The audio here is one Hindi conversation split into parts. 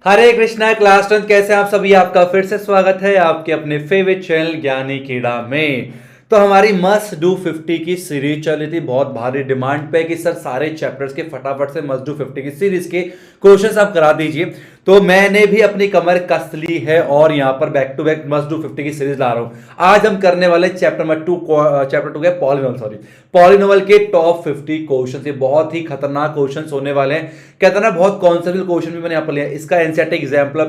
हरे कृष्णा क्लास 10 कैसे हैं आप सभी। आपका फिर से स्वागत है आपके अपने फेवरेट चैनल ज्ञानी कीड़ा में। तो हमारी मस्ट डू 50 की सीरीज चल रही थी, बहुत भारी डिमांड पे कि सर सारे चैप्टर्स के फटाफट से मस्ट डू 50 की सीरीज के क्वेश्चंस आप करा दीजिए। तो मैंने भी अपनी कमर कस ली है और यहां पर back to back must do 50 की सीरीज ला रहा हूं। आज हम करने वाले चैप्टर नंबर 2 के पॉलिनोमियल के टॉप 50 क्वेश्चंस। ये बहुत ही खतरनाक क्वेश्चंस होने वाले हैं। कहता ना बहुत कॉन्सेप्चुअल क्वेश्चन भी मैंने यहां पर लिया। इसका NCERT example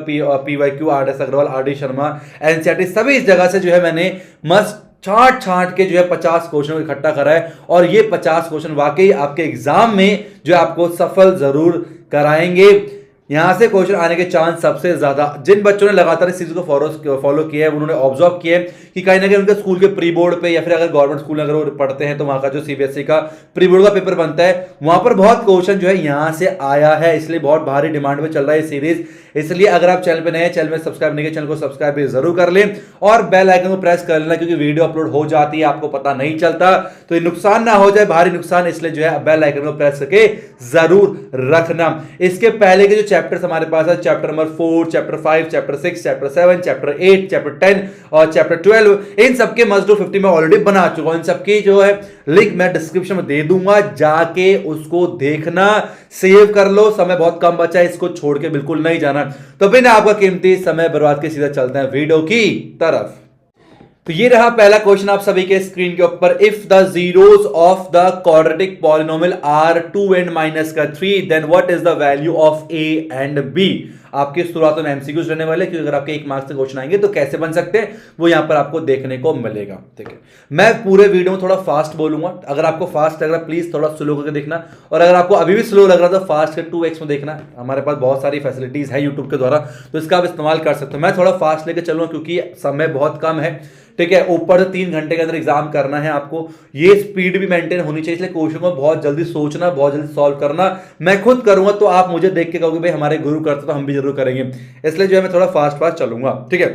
PYQ R S. Agarwal, R D. Sharma, NCERT सभी इस जगह से जो है मैंने मस्ट छाट छाट के जो है 50 क्वेश्चन को इकट्ठा करा है और ये 50 क्वेश्चन वाकई आपके एग्जाम में जो है आपको सफल जरूर कराएंगे। यहां से क्वेश्चन आने के चांस सबसे ज्यादा जिन बच्चों ने लगातार इस चीज को फॉलो किया है उन्होंने ऑब्जर्व किया है कि कहीं ना कहीं उनके स्कूल के प्री बोर्ड पे या फिर अगर गवर्नमेंट स्कूल अगर वो पढ़ते हैं तो वहां का जो सीबीएसई का प्री बोर्ड का पेपर बनता है वहां पर बहुत क्वेश्चन जो है यहां से आया है, इसलिए बहुत भारी डिमांड में चल रहा है ये सीरीज। इसलिए अगर आप चैनल पे नए हैं, चैनल में सब्सक्राइब नहीं किया, चैनल को सब्सक्राइब भी जरूर कर लें और बेल आइकन को प्रेस कर लेना क्योंकि वीडियो अपलोड हो जाती है आपको पता नहीं चलता, तो ये नुकसान ना हो जाए, भारी नुकसान, इसलिए जो है बेल आइकन को प्रेस करके जरूर रखना। इसके पहले के जो चैप्टर्स हमारे पास है, chapter number 4, chapter 5, chapter 6, chapter 7, chapter 8, chapter 10 और चैप्टर 12, इन सबके मस्ट डू 50 में ऑलरेडी बना चुका हूं। इन सबकी जो है लिंक मैं डिस्क्रिप्शन में दे दूंगा, जाके उसको देखना, सेव कर लो। समय बहुत कम बचा है, इसको छोड़ के बिल्कुल नहीं जाना। तो बिना आपका कीमती समय बर्बाद के सीधा चलते हैं वीडियो की तरफ। तो ये रहा पहला क्वेश्चन आप सभी के स्क्रीन के ऊपर। If the zeros of the quadratic polynomial are 2n minus का 3 then what is the value of a and b। आपके शुरुआत में एमसीक्यूज रहने वाले क्योंकि अगर आपके 1 मार्क्स से क्वेश्चन आएंगे तो कैसे बन सकते हैं वो यहां पर आपको देखने को मिलेगा। ठीक है, मैं पूरे वीडियो में थोड़ा फास्ट बोलूंगा। अगर आपको फास्ट लग रहा है प्लीज थोड़ा स्लो करके देखना, और अगर आपको अभी भी स्लो लग रहा है तो फास्ट के 2x में देखना। हमारे पास बहुत सारी फैसिलिटीज है यूट्यूब के द्वारा, तो इसका आप इस्तेमाल कर सकते हो। मैं थोड़ा फास्ट लेके चलूंगा क्योंकि समय बहुत कम है। ठीक है, ऊपर से 3 घंटे के अंदर एग्जाम करना है आपको, ये स्पीड भी मेंटेन होनी चाहिए, इसलिए क्वेश्चन को बहुत जल्दी सोचना, बहुत जल्दी सॉल्व करना। मैं खुद करूंगा तो आप मुझे देख के कहोगे भाई हमारे गुरु करते तो हम भी जरूर करेंगे, इसलिए जो है मैं थोड़ा फास्ट फास्ट चलूंगा। ठीक है,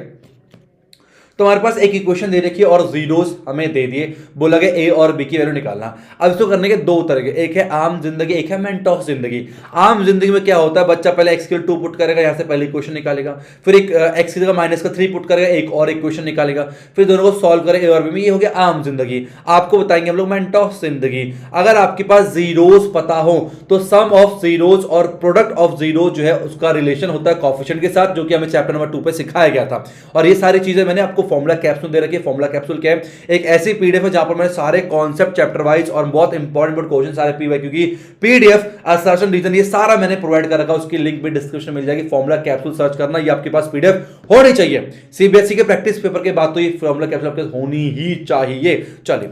तो हमारे पास एक इक्वेशन दे रखी है और जीरोस हमें दे दिए, बोला गया ए और बी की वैल्यू निकालना। अब इसको करने के दो तरीके, एक है आम जिंदगी, एक है मेंटॉस जिंदगी। आम जिंदगी में क्या होता है, बच्चा पहले एक्स की 2 पुट करेगा, यहां से पहले इक्वेशन निकालेगा, फिर एक एक्स की जगह माइनस का 3 पुट करेगा, एक और इक्वेशन निकालेगा, फिर दोनों को सॉल्व करेगा ए और बी में। ये हो गया आम जिंदगी। आपको बताएंगे हम लोग मेंटॉस जिंदगी। अगर आपके पास जीरोस पता हो तो सम ऑफ जीरोस और प्रोडक्ट ऑफ जीरो जो है उसका रिलेशन होता है कोएफिशिएंट के साथ, जो कि हमें चैप्टर नंबर 2 पे सिखाया गया था। और ये सारी चीजें मैंने आपको फॉर्मूला कैप्सूल दे रखी है। फॉर्मूला कैप्सूल क्या है, एक ऐसी पीडीएफ है जहां पर मैंने सारे कॉन्सेप्ट चैप्टर वाइज और बहुत इंपॉर्टेंट क्वेश्चन सारे पीवाईक्यू की पीडीएफ, असर्शन, रीजन, ये सारा मैंने प्रोवाइड कर रखा है। उसकी लिंक भी डिस्क्रिप्शन में मिल जाएगी। फॉर्मूला कैप्सूल सर्च करना, ये आपके पास पीडीएफ होनी चाहिए। सीबीएसई के प्रैक्टिस पेपर के बाद तो ये फॉर्मूला कैप्सूल आपके होनी ही चाहिए। चलिए,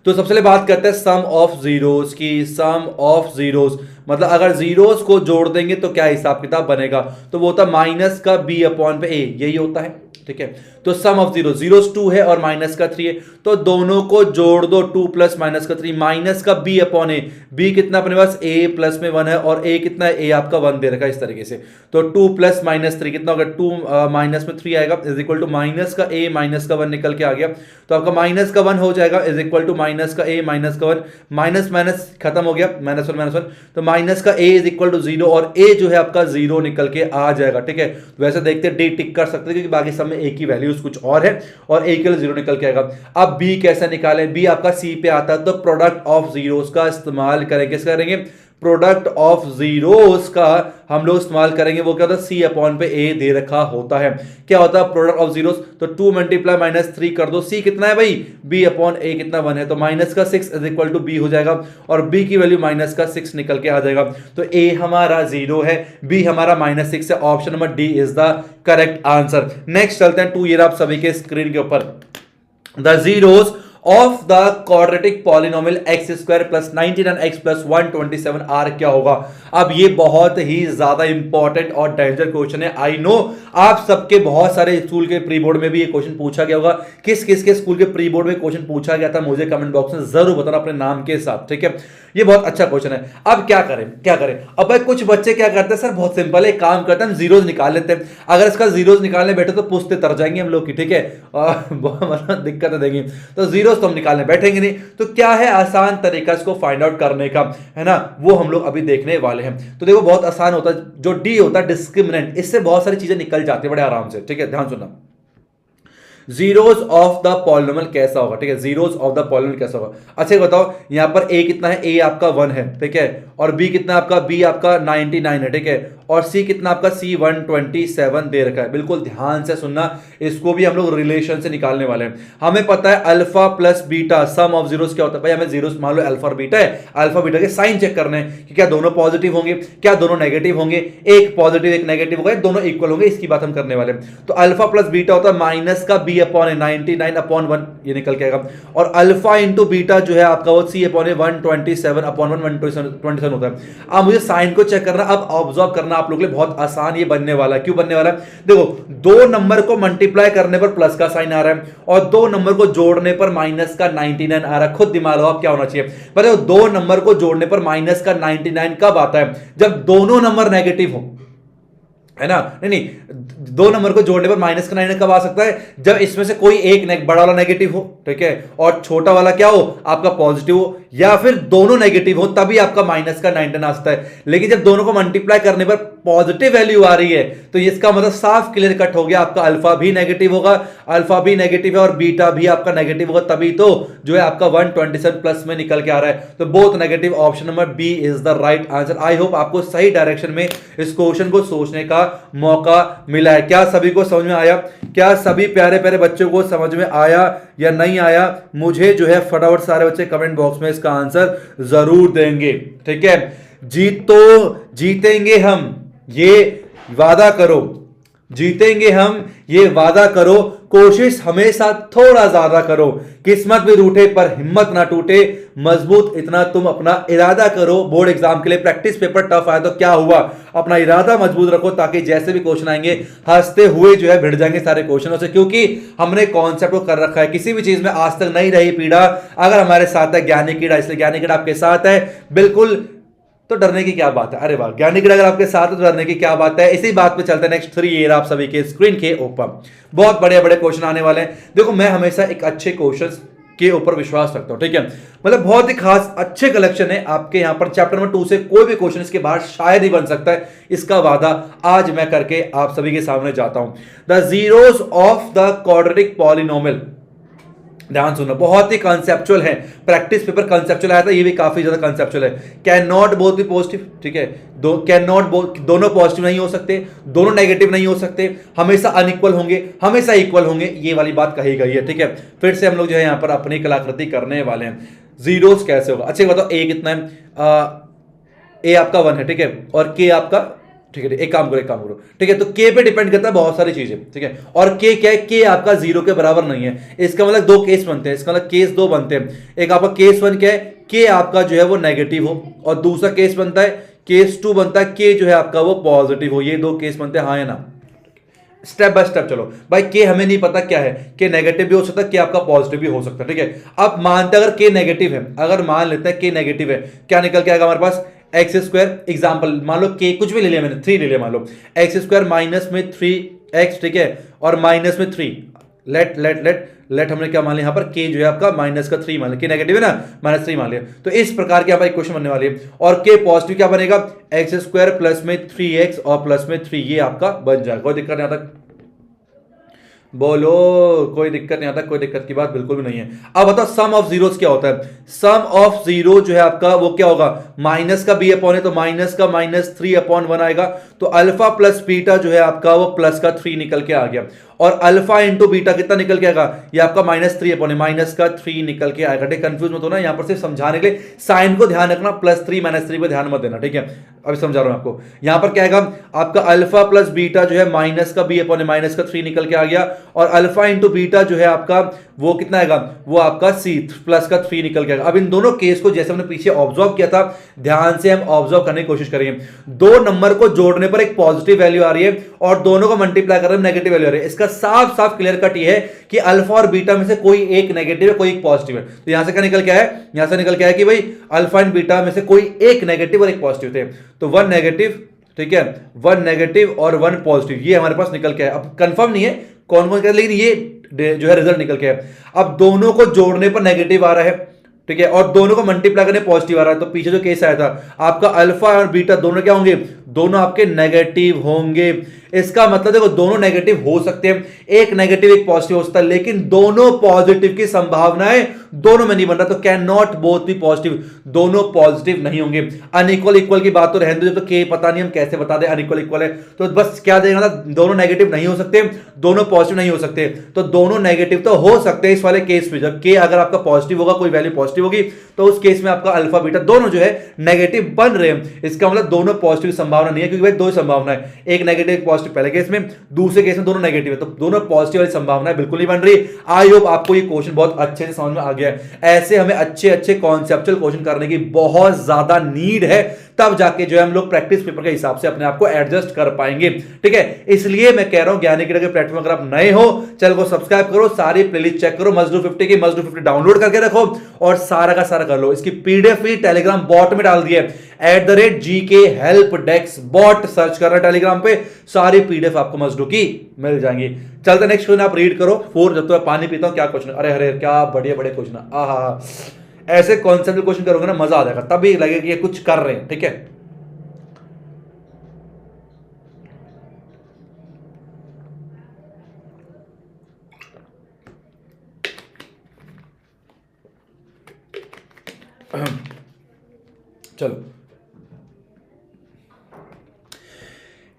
तो सबसे पहले बात करते हैं सम ऑफ जीरोस की। सम ऑफ जीरोस मतलब अगर जीरोस को जोड़ देंगे तो क्या हिसाब किताब बनेगा, तो वो होता है माइनस का b अपॉन पे a, यही होता है। ठीक है, तो सम ऑफ जीरो, जीरोस 2 है और माइनस का 3 है, तो दोनों को जोड़ दो, 2 प्लस माइनस का 3, माइनस का b अपॉन a। b कितना अपने पास a प्लस में 1 है और a कितना है, a आपका 1 दे रखा है इस तरीके से। तो 2 प्लस माइनस 3 कितना होगा, 2 माइनस में 3 आएगा, इज इक्वल टू माइनस का a माइनस का 1 निकल के आ गया, तो आपका माइनस का 1 हो जाएगा, इज इक्वल टू माइनस का a माइनस का 1, माइनस माइनस खत्म हो गया, माइनस 1, तो माइनस का a इज इक्वल टू 0 और a जो है आपका 0 निकल के आ जाएगा। ठीक है, वैसे देखते हैं d टिक कर सकते हैं क्योंकि बाकी सब में a की वैल्यूज कुछ और है और a के लिए 0 निकल के आएगा। अब b कैसे निकालें, b आपका c पे आता है, तो प्रोडक्ट ऑफ जीरोस का इस्तेमाल करेंगे। किस करेंगे, प्रोडक्ट ऑफ जीरोस का हम लोग इस्तेमाल करेंगे। वो क्या होता है, c अपॉन पे a दे रखा होता है। क्या होता है प्रोडक्ट ऑफ जीरोस, तो 2 मल्टीप्लाई माइनस 3 कर दो, c कितना है भाई, b अपॉन a कितना 1 है, तो माइनस का 6 इज इक्वल टू b हो जाएगा और b की वैल्यू माइनस का 6 निकल के आ जाएगा। तो a हमारा 0 है, b हमारा माइनस 6 है, option number D is the correct answer. Next चलते हैं 2, ये आप सभी के स्क्रीन के ऊपर। The zeros of the quadratic polynomial x square plus 99x plus 127 r क्या होगा। अब ये बहुत ही ज्यादा इंपॉर्टेंट और डेंजर क्वेश्चन है। आई नो आप सबके बहुत सारे स्कूल के प्री बोर्ड में भी ये क्वेश्चन पूछा गया होगा। किस किस के स्कूल के प्री बोर्ड में क्वेश्चन पूछा गया था मुझे कमेंट बॉक्स में जरूर बताना अपने नाम के साथ। ठीक है, ये बहुत अच्छा क्वेश्चन है। अब क्या करें, अब भाई कुछ बच्चे क्या करते हैं, सर बहुत सिंपल है, काम करते हैं, जीरोज निकाल लेते हैं। अगर इसका जीरोज निकालने बैठे तो पूछते तर जाएंगे हम लोग की। ठीक है, मतलब दिक्कत देंगे, तो जीरो जीरोस तो हम निकालने बैठेंगे नहीं, तो क्या है आसान तरीका इसको फाइंड आउट करने का, है ना, वो हम लोग अभी देखने वाले हैं। तो देखो बहुत आसान होता है, जो डी होता है डिस्क्रिमिनेंट, इससे बहुत सारी चीजें निकल जाती है बड़े आराम से, ठीक है, ध्यान सुनना। जीरोस ऑफ द पॉलिनोमियल कैसा होगा, ठीक है, जीरोस ऑफ द पॉलिनोमियल कैसा होगा। अच्छा बताओ, यहां पर ए कितना है, ए आपका 1 है, ठीक है, और बी कितना आपका, बी आपका 99 है, ठीक है, और सी कितना आपका, सी 127 दे रखा है। बिल्कुल ध्यान से सुनना, इसको भी हम लोग रिलेशन से निकालने वाले हैं। हमें पता है alpha plus beta some of zeros क्या होता है भाई, हमें जीरोस मान लो अल्फा और बीटा है, अल्फा बीटा के साइन चेक करने हैं कि क्या दोनों पॉजिटिव होंगे, क्या दोनों नेगेटिव होंगे, एक पॉजिटिव एक नेगेटिव होगा, दोनों इक्वल होंगे, इसकी बात हम करने वाले हैं। तो अल्फा प्लस बीटा होता है माइनस का बी अपॉन 99 अपॉन 1, ये निकल के आएगा, और अल्फा इंटू बीटा जो है आपका वो सी अपॉन 127 अपॉन 127 होता है। अब मुझे साइन को चेक करना, अब ऑब्जर्व करना आप लोग के लिए बहुत आसान ये बनने वाला है। क्यों बनने वाला है, देखो दो नंबर को मल्टीप्लाई करने पर प्लस का साइन आ रहा है और दो नंबर को जोड़ने पर माइनस का 99 आ रहा है। खुद दिमाग लगाओ क्या होना चाहिए, पर देखो दो नंबर को जोड़ने पर माइनस का 99 कब आता है, जब दोनों नंबर नेगेटिव हो, है ना, नहीं दो नंबर को जोड़ने पर माइनस का 99 कब आ सकता है, जब इसमें से कोई एक बड़ा वाला नेगेटिव हो, ठीक है, और छोटा वाला क्या हो आपका पॉजिटिव हो, या फिर दोनों नेगेटिव हो, तभी आपका माइनस का 99 आ सकता है। लेकिन जब दोनों को मल्टीप्लाई करने पर पॉजिटिव वैल्यू आ रही है, तो इसका मतलब साफ क्लियर कट हो गया, आपका अल्फा भी नेगेटिव होगा, अल्फा भी नेगेटिव है और बीटा भी आपका नेगेटिव होगा, तभी तो जो है आपका 127 प्लस में निकल के आ रहा है। तो both negative, option number B is the right answer. I hope आपको सही डायरेक्शन में इस क्वेश्चन को सोचने का मौका मिला है। क्या सभी को समझ में आया, क्या सभी प्यारे प्यारे बच्चों को समझ में आया या नहीं आया, मुझे जो है फटाफट सारे बच्चे कमेंट बॉक्स में इसका आंसर जरूर देंगे, ठीक है। जीत तो जीतेंगे हम, ये वादा करो, जीतेंगे हम ये वादा करो, कोशिश हमेशा थोड़ा ज्यादा करो, किस्मत भी रूठे पर हिम्मत ना टूटे, मजबूत इतना तुम अपना इरादा करो। बोर्ड एग्जाम के लिए प्रैक्टिस पेपर टफ आया तो क्या हुआ, अपना इरादा मजबूत रखो, ताकि जैसे भी क्वेश्चन आएंगे हंसते हुए जो है भिड़ जाएंगे सारे क्वेश्चनों से, क्योंकि हमने कॉन्सेप्ट को कर रखा है। किसी भी चीज में आज तक नहीं रही पीड़ा, अगर हमारे साथ है ज्ञानी कीड़ा, इसलिए ज्ञानी कीड़ा आपके साथ है, बिल्कुल, तो डरने की क्या बात है। अरे वाह, ज्ञानी कीड़ा अगर आपके साथ है तो डरने की क्या बात है। इसी बात पे चलते हैं नेक्स्ट 3 ईयर आप सभी के स्क्रीन के ऊपर। बहुत बड़े बड़े क्वेश्चन आने वाले हैं। देखो मैं हमेशा एक अच्छे क्वेश्चन के ऊपर विश्वास रखता हूं, ठीक है, मतलब बहुत ही खास अच्छे कलेक्शन है आपके यहां पर। चैप्टर नंबर 2 से कोई भी क्वेश्चन इसके बाहर शायद ही बन सकता है, इसका वादा आज मैं करके आप सभी के सामने जाता हूं। The zeros of the quadratic polynomial, ध्यान सुनना, बहुत ही कंसेप्चुअल है, प्रैक्टिस पेपर कंसेप्चुअल आया था, ये भी काफी ज्यादा कंसेप्चुअल है। Can not both be positive, ठीक है, कैन नॉट बोथ, दोनों पॉजिटिव नहीं हो सकते, दोनों नेगेटिव नहीं हो सकते, हमेशा अनइक्वल होंगे, हमेशा इक्वल होंगे, ये वाली बात कही गई है, ठीक है। फिर से हम लोग जो है यहां पर अपनी कलाकृति करने वाले हैं। जीरोस कैसे होगा, अच्छा बताओ ए कितना है, ए आपका 1 है, ठीक है, और के आपका, ठीक है, एक काम करो, ठीक है, तो के पे डिपेंड करता है बहुत सारी चीजें, ठीक है, और के क्या है, के आपका 0 के बराबर नहीं है। इसका मतलब दो केस बनते हैं, इसका मतलब केस 2 बनते हैं। एक आपका केस 1 क्या है, के आपका जो है वो नेगेटिव हो, और दूसरा केस बनता है, केस 2 बनता है, के जो है आपका वो पॉजिटिव हो। ये दो केस बनते हैं, हाँ या ना। स्टेप बाय स्टेप चलो भाई। के हमें नहीं पता क्या है, के नेगेटिव भी हो सकता है, के आपका पॉजिटिव भी हो सकता है, ठीक है। अब मानते अगर के नेगेटिव है, अगर मान लेते हैं के नेगेटिव है, क्या निकल के आएगा हमारे पास, एक्स स्क्वायर, एग्जाम्पल मान लो के कुछ भी ले लिया मैंने, 3 ले लिया, मान लो एक्स स्क्वायर माइनस में 3x, ठीक है, और माइनस में 3, लेट हमने क्या मान लिया यहाँ पर, के जो है आपका माइनस का 3 मान लिया, के नेगेटिव है ना, -3 मान लिया। तो इस प्रकार के हमारी इक्वेशन बनने वाली है, और के पॉजिटिव क्या बनेगा, एक्स स्क्वायर प्लस में 3x और प्लस में 3, ये आपका बन जाएगा। कोई दिक्कत नहीं आता, बोलो, कोई दिक्कत नहीं आता, कोई दिक्कत की बात बिल्कुल भी नहीं है। अब बताओ सम ऑफ जीरोस क्या होता है। सम ऑफ जीरो जो है आपका वो क्या होगा, माइनस का b अपॉन है, तो माइनस का -3/1 आएगा, तो अल्फा प्लस बीटा जो है आपका वो प्लस का 3 निकल के आ गया, और अल्फा इंटू बीटा कितना निकल के आएगा, ये आपका -3/, माइनस का 3 निकल के आएगा। ठीक, कंफ्यूज मत होना, यहां पर सिर्फ समझाने के लिए साइन को ध्यान रखना, +3 -3 पे ध्यान मत देना, ठीक है। अभी समझा रहा हूं आपको। यहां पर क्या आएगा आपका अल्फा प्लस बीटा जो है माइनस का b/, माइनस का 3 निकल के आ गया, और अल्फा इंटू बीटा जो है आपका वो कितना आएगा, वो आपका c प्लस का 3 निकल के आएगा। अब इन दोनों केस को जैसे हमने पीछे ऑब्जर्व किया था, ध्यान से हम ऑब्जर्व करने की कोशिश करेंगे। दो नंबर को जोड़ने पर एक पॉजिटिव वैल्यू आ रही है और दोनों को मल्टीप्लाई कर रहे हैं नेगेटिव वैल्यू आ रही है। इसका साफ साफ क्लियर कट ये है कि अल्फा और बीटा में से कोई एक नेगेटिव है, कोई एक पॉजिटिव है। तो यहां से क्या निकल के आया, यहां से निकल के आया कि भाई अल्फा एंड बीटा में से कोई एक नेगेटिव और एक पॉजिटिव थे, तो 1 नेगेटिव, ठीक है, 1 नेगेटिव और 1 पॉजिटिव, ये हमारे पास निकल के है। अब कंफर्म नहीं है कौन कौन, लेकिन ये जो है रिजल्ट निकल के है। अब दोनों को जोड़ने पर नेगेटिव आ रहा है, ठीक है, और दोनों को मल्टीप्लाई करने पॉजिटिव आ रहा है। तो पीछे जो केस आया था आपका अल्फा और बीटा दोनों क्या होंगे, दोनों आपके नेगेटिव होंगे। इसका मतलब देखो दोनों नेगेटिव हो सकते हैं, एक नेगेटिव एक पॉजिटिव हो सकता है, लेकिन दोनों पॉजिटिव की संभावनाएं दोनों में नहीं बन रहा, तो can not both be positive, दोनों पॉजिटिव नहीं होंगे। अनइक्वल इक्वल की बात तो रहने दो, तो के पता नहीं हम कैसे बता दें अनइक्वल इक्वल है, तो बस क्या देगा ना, दोनों नेगेटिव नहीं हो सकते, दोनों पॉजिटिव नहीं हो सकते, तो दोनों नेगेटिव तो हो सकते हैं इस वाले केस में। जब के अगर आपका पॉजिटिव होगा, कोई वैल्यू पॉजिटिव होगी, तो उस केस में आपका अल्फा बीटा दोनों जो है नेगेटिव बन रहे हैं। इसका मतलब दोनों पॉजिटिव संभावना नहीं है, क्योंकि भाई दो संभावना है, एक नेगेटिव एक पॉजिटिव पहले केस में, दूसरे केस में दोनों नेगेटिव है, तो दोनों पॉजिटिव वाली संभावना बिल्कुल नहीं बन रही। आई होप आपको ये क्वेश्चन बहुत अच्छे से समझ में आ गया है। ऐसे हमें अच्छे अच्छे कॉन्सेप्चुअल क्वेश्चन करने की बहुत ज्यादा नीड है, तब जाके जो है हम लोग प्रैक्टिस पेपर के हिसाब से अपने आप को एडजस्ट कर पाएंगे, ठीक है। इसलिए मैं कह रहा हूं ज्ञानीकीड़ा के प्लेटफॉर्म अगर आप नए हो, चैनल को सब्सक्राइब करो, सारी प्लेलिस्ट चेक करो, मस्ट डू 50 की, मस्ट डू 50 डाउनलोड करके रखो और सारा का सारा कर लो। इसकी पीडीएफ भी टेलीग्राम बॉट में डाल दी है, @GK help desk bot search कर रहा टेलीग्राम पे, सारी पीडीएफ आपको मस्ट डू की मिल जाएंगी। चलते नेक्स्ट क्वेश्चन आप रीड करो। 4 जब तो मैं पानी पीता हूं, क्या क्वेश्चन, अरे अरे क्या बढ़िया बड़े क्वेश्चन, आहा, ऐसे कॉन्सेप्ट क्वेश्चन करोगे ना मजा आ जाएगा, तभी लगेगा कि ये कुछ कर रहे हैं, ठीक है। चलो,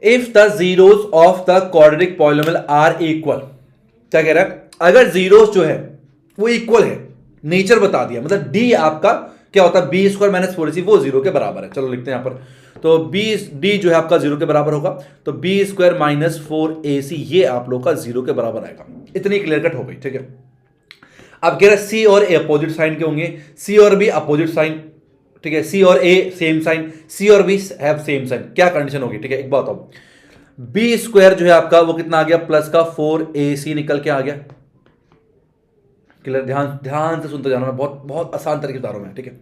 if the zeros of the quadratic polynomial are equal, क्या कह रहा है, अगर जीरोस जो है वो इक्वल है, नेचर बता दिया, मतलब डी आपका क्या होता है, बी स्क्वायर माइनस 4ac वो जीरो के बराबर है। चलो लिखते हैं यहां पर, तो डी जो है आपका जीरो के बराबर होगा, तो बी स्क्वायर माइनस 4ac ये आप लोग का जीरो के बराबर आएगा। इतनी क्लियर कट हो गई, ठीक है। अब कह रहा है सी और ए अपोजिट साइन के होंगे, सी और बी अपोजिट साइन, ठीक है, सी और ए सेम साइन, सी और बी हैव सेम साइन, क्या कंडीशन होगी, ठीक है। एक बात बताओ, बी स्क्वायर जो है आपका वो कितना आ गया, प्लस का 4ac निकल के आ गया, क्लियर, ध्यान से सुनते जाना, मैं बहुत बहुत आसान तरीके से बता रहा हूं, ठीक है।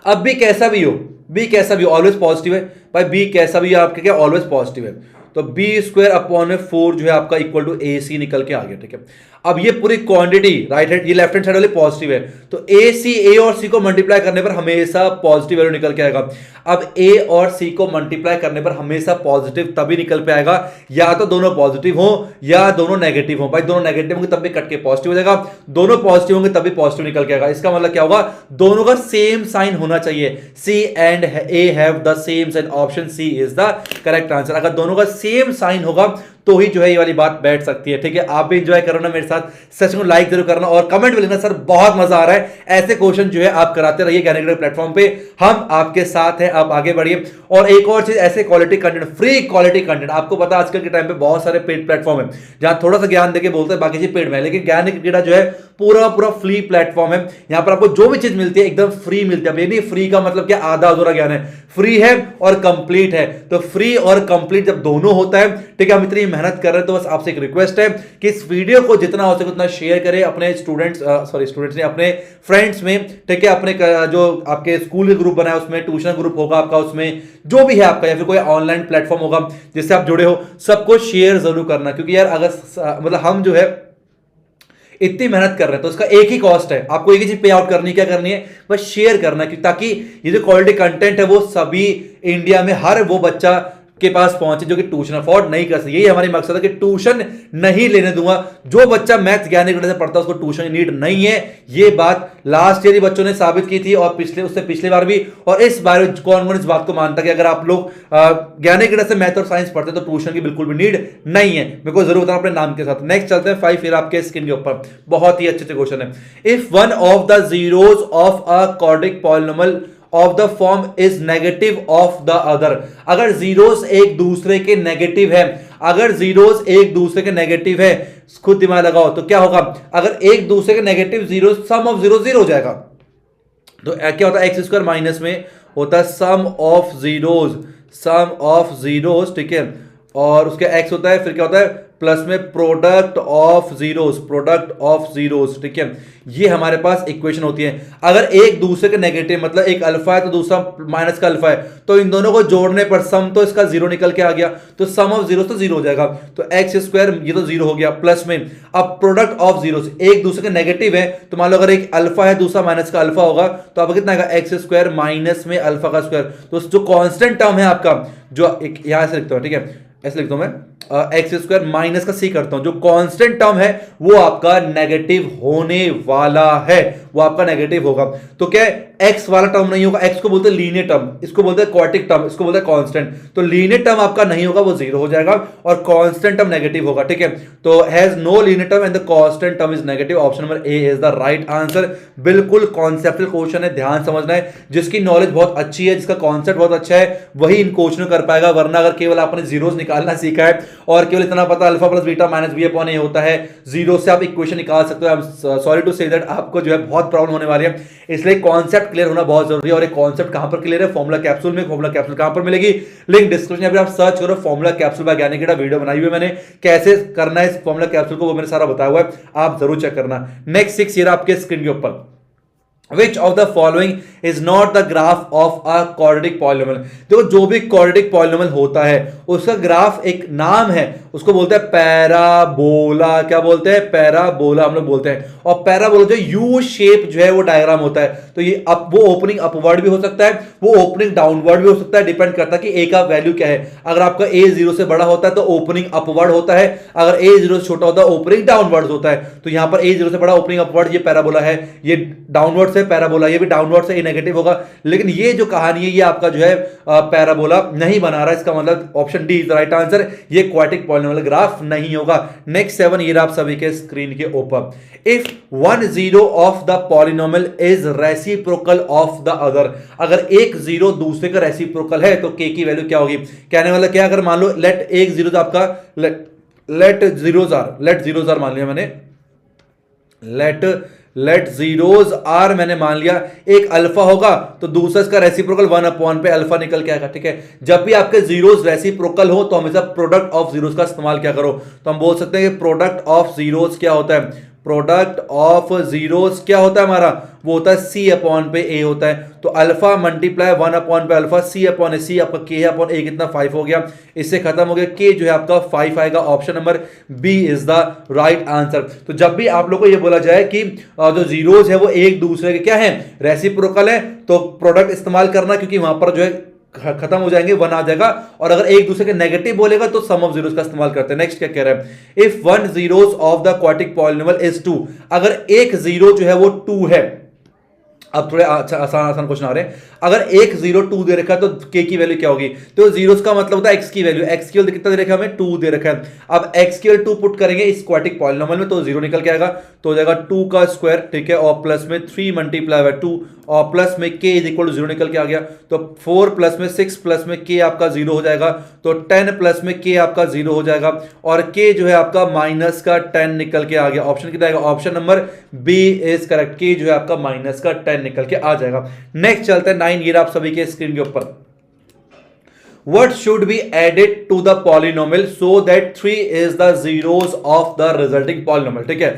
अब बी कैसा भी हो, बी कैसा भी ऑलवेज पॉजिटिव है भाई, बी कैसा भी आपके क्या ऑलवेज पॉजिटिव है, तो बी स्क्वायर अपॉन में 4 जो है आपका इक्वल टू ac निकल के आ गया, ठीक है। अब ये पूरी क्वांटिटी राइट हैंड, ये लेफ्ट हैंड साइड वाली पॉजिटिव है, तो ए और सी को मल्टीप्लाई करने पर हमेशा पॉजिटिव वैल्यू निकल के आएगा। अब ए और सी को मल्टीप्लाई करने पर हमेशा पॉजिटिव तभी निकल पे आएगा, या तो दोनों पॉजिटिव हो या दोनों नेगेटिव हो। भाई दोनों नेगेटिव होंगे तब भी कट के पॉजिटिव हो जाएगा, दोनों पॉजिटिव होंगे तभी पॉजिटिव निकल के आएगा। इसका मतलब क्या होगा, दोनों का सेम साइन होना चाहिए, C and A have the same sign, option C is the correct answer. अगर दोनों का सेम साइन होगा तो ही जो है ये वाली बात बैठ सकती है, ठीक है। आप भी एंजॉय करो ना मेरे साथ, सेशन को लाइक जरूर करना और कमेंट भी लिखना, सर बहुत मजा आ रहा है, ऐसे क्वेश्चन जो है आप कराते रहिए ज्ञानीकीड़ा प्लेटफॉर्म पे, हम आपके साथ हैं, आप आगे बढ़िए। और एक और चीज, ऐसे quality content, free quality content, आपको पता है आजकल के टाइम पे बहुत सारे पेड प्लेटफॉर्म है जहां थोड़ा सा ज्ञान देके बोलते हैं, बाकी चीज पेड में है, लेकिन ज्ञानीकीड़ा जो है पूरा पूरा फ्री प्लेटफॉर्म है। यहां पर आपको जो भी चीज मिलती है एकदम फ्री मिलती है। नहीं, फ्री का मतलब क्या, आधा अधूरा ज्ञान है, फ्री है और कंप्लीट है, तो फ्री और कंप्लीट जब दोनों होता है, ठीक है। हम इतनी मेहनत कर रहे हैं, तो बस आपसे एक रिक्वेस्ट है कि इस वीडियो को जितना हो सके उतना शेयर करें अपने स्टूडेंट्स ने अपने फ्रेंड्स में, ठीक है, अपने जो आपके स्कूल के ग्रुप बनाए उसमें, ट्यूशन ग्रुप होगा आपका उसमें, जो भी है आपका, या फिर कोई ऑनलाइन प्लेटफॉर्म होगा जिससे आप जुड़े हो, सबको शेयर जरूर करना। क्योंकि यार अगर मतलब हम जो है इतनी मेहनत कर रहे हैं तो उसका एक ही कॉस्ट है, आपको एक ही चीज पे आउट करनी, क्या करनी है, बस शेयर करना, ताकि ये जो क्वालिटी कंटेंट है वो सभी इंडिया में हर वो बच्चा के पास पहुंचे जो कि ट्यूशन अफोर्ड नहीं कर सकते। यही हमारी मकसद है कि ट्यूशन नहीं लेने दूंगा, जो बच्चा मैथ्स ज्ञानीकीड़ा से पढ़ता है उसको ट्यूशन की नीड नहीं है। ये बात लास्ट ईयर बच्चों ने साबित की थी, और पिछले बार भी, और इस बार कौन कौन इस बात को मानता कि अगर आप लोग ज्ञानीकीड़ा से मैथ और साइंस पढ़ते हैं तो ट्यूशन की बिल्कुल भी नीड नहीं है। मेरे को जरूर बताना अपने नाम के साथ। नेक्स्ट चलते हैं 5, फिर आपके स्क्रीन के ऊपर बहुत ही अच्छे क्वेश्चन है। If one of the zeros of a quadratic polynomial of the form is negative of the other, अगर जीरोस एक दूसरे के नेगेटिव है, अगर जीरोस एक दूसरे के नेगेटिव है, खुद दिमाग लगाओ तो क्या होगा, अगर एक दूसरे के negative zero, sum of zero zero हो जाएगा, तो क्या होता है, एक्स स्क्वायर माइनस में होता है सम ऑफ जीरोस, ठीक है, और उसके x होता है, फिर क्या होता है प्लस में प्रोडक्ट ऑफ जीरोस, ठीक है। ये हमारे पास इक्वेशन होती है। अगर एक दूसरे के नेगेटिव, मतलब एक अल्फा है तो दूसरा माइनस का अल्फा है, तो इन दोनों को जोड़ने पर सम तो इसका जीरो निकल के आ गया, तो सम ऑफ जीरो तो जीरो हो जाएगा, तो एक्स स्क्वायर ये तो जीरो हो गया, प्लस में अब प्रोडक्ट ऑफ जीरो, एक दूसरे के नेगेटिव है, तो मान लो अगर एक अल्फा है दूसरा माइनस का अल्फा होगा, तो अब कितना आएगा एक्स स्क्वायर माइनस में अल्फा का स्क्वायर। तो जो कांस्टेंट टर्म है आपका, जो एक यहां से लिखता हूं, ठीक है, ऐसे लिखता हूं मैं, एक्स स्क्वायर माइनस का सी करता हूं, जो कांस्टेंट टर्म है वो आपका नेगेटिव होने वाला है, वो आपका नेगेटिव होगा। तो क्या है, एक्स वाला टर्म नहीं होगा, एक्स को बोलते हैं लीनियर टर्म, इसको बोलते हैं क्वाड्रेटिक टर्म, इसको बोलते हैं कांस्टेंट। तो लीनियर टर्म आपका नहीं होगा, वो जीरो हो जाएगा, और कांस्टेंट टर्म नेगेटिव होगा, ठीक है। तो has no linear term and the constant term is negative. Option number A is the right answer. बिल्कुल कॉन्सेप्चुअल क्वेश्चन है, ध्यान समझना है। जिसकी नॉलेज बहुत अच्छी है, जिसका कॉन्सेप्ट बहुत अच्छा है, वही इन क्वेश्चन कर पाएगा, वरना अगर केवल आपने जीरोस निकालना सीखा है और केवल इतना पता alpha plus beta minus B upon A होता है, जीरो से आप इक्वेशन निकाल सकते हो, सॉरी टू से दैट आपको जो है बहुत प्रॉब्लम होने वाली है। इसलिए कॉन्सेप्ट क्लियर होना बहुत जरूरी है। और एक कॉन्सेप्ट कहां पर क्लियर है, फॉर्मुला कैप्सूल में। फॉर्मुला कैप्सूल कहां पर मिलेगी, लिंक डिस्क्रिप्शन में, आप सर्च करो फॉर्मुला कैप्सूल बाय ज्ञानी कीड़ा, वीडियो बनाई हुई है मैंने, कैसे करना है इस फॉर्मुला कैप्सूल को, वो मैंने सारा बताया हुआ है, आप जरूर चेक करना। नेक्स्ट 6 ईयर आपके स्क्रीन के ऊपर, Which of the following is not the graph of a quadratic polynomial? देखो जो भी quadratic polynomial होता है उसका ग्राफ एक नाम है, उसको बोलते हैं पैराबोला। क्या बोलते हैं, पैराबोला हम लोग बोलते हैं। और पैराबोला जो यू शेप जो है वो डायग्राम होता है, तो ये वो ओपनिंग अपवर्ड भी हो सकता है, वो ओपनिंग डाउनवर्ड भी हो सकता है, डिपेंड करता है कि ए का वैल्यू क्या है। अगर आपका ए जीरो से बड़ा होता है तो ओपनिंग अपवर्ड होता है, अगर ए जीरो से छोटा होता है ओपनिंग डाउनवर्ड होता है। तो यहां पर ए जीरो से बड़ा ओपनिंग अपवर्ड, ये पैराबोला है, ये डाउनवर्ड से पैराबोला, ये भी डाउनवर्ड से नेगेटिव होगा। लेकिन ये जो कहानी है ये आपका जो है पैराबोला नहीं बना रहा, इसका मतलब option D is the right answer, ये क्वाड्रेटिक पॉलिनोमियल ग्राफ नहीं होगा। नेक्स्ट 7 ये आप सभी के स्क्रीन के ऊपर, if one zero of the polynomial is reciprocal of the other, अगर एक जीरो दूसरे का रेसिप्रोकल है तो के की वैल्यू क्या होगी। कहने वाला क्या, अगर मान लो लेट एक जीरो आपका लेट जीरोज आर मान लिया मैंने, लेट जीरोज आर मैंने मान लिया, एक अल्फा होगा तो दूसरा इसका रेसिप्रोकल 1 अपॉन पे अल्फा निकल के आएगा, ठीक है। जब भी आपके जीरोज रेसिप्रोकल हो तो हमेशा प्रोडक्ट ऑफ जीरोज का इस्तेमाल क्या करो, तो हम बोल सकते हैं कि प्रोडक्ट ऑफ जीरोज क्या होता है, प्रोडक्ट ऑफ जीरोज क्या होता है हमारा, वो होता है सी अपॉन पे ए होता है। तो अल्फा मल्टीप्लाई 1 अपॉन पे अल्फा, सी अपॉन ए, सी आपका के अपॉन ए कितना 5 हो गया, इससे खत्म हो गया, के जो है आपका 5 आएगा। Option number B is the right answer. तो जब भी आप लोग को ये बोला जाए कि जो जीरोज है वो एक दूसरे के क्या है, रेसिप्रोकल है, तो प्रोडक्ट इस्तेमाल करना, क्योंकि वहां पर जो है खत्म हो जाएंगे, 1 आ जाएगा। और अगर एक दूसरे के नेगेटिव बोलेगा तो सम ऑफ जीरोस का इस्तेमाल करते हैं। नेक्स्ट क्या कह रहे हैं, if one zeros of the quadratic polynomial is 2, अगर एक जीरो जो है वो 2 है। अब थोड़े आसान क्वेश्चन आ रहे हैं, अगर एक जीरो 2 दे रखा है तो के की वैल्यू क्या होगी, तो जीरोस का मतलब होता है एक्स की वैल्यू, एक्स की वैल्यू कितना दे रखा है हमें, 2 दे रखा है। अब एक्स की वैल्यू 2 पुट करेंगे इस क्वाड्रेटिक पॉलिनोमियल में तो जीरो निकल के आएगा, तो हो जाएगा 2 का स्क्वायर, ठीक है, और प्लस में 3 मल्टीप्लाई बाय 2 और प्लस में के इज इक्वल टू 0 निकल के आ गया। तो 4 प्लस में 6 प्लस में के आपका 0 हो जाएगा, तो 10 प्लस में के आपका 0 हो जाएगा, और के जो है आपका माइनस का 10 निकल के आ गया। ऑप्शन कितना आएगा, option number B is correct, के जो है आपका माइनस का 10 निकल के आ जाएगा। नेक्स्ट चलते हैं 9 ये आप सभी के स्क्रीन के ऊपर, What should be added to the polynomial so that 3 is the zeros of the resulting polynomial, ठीक है।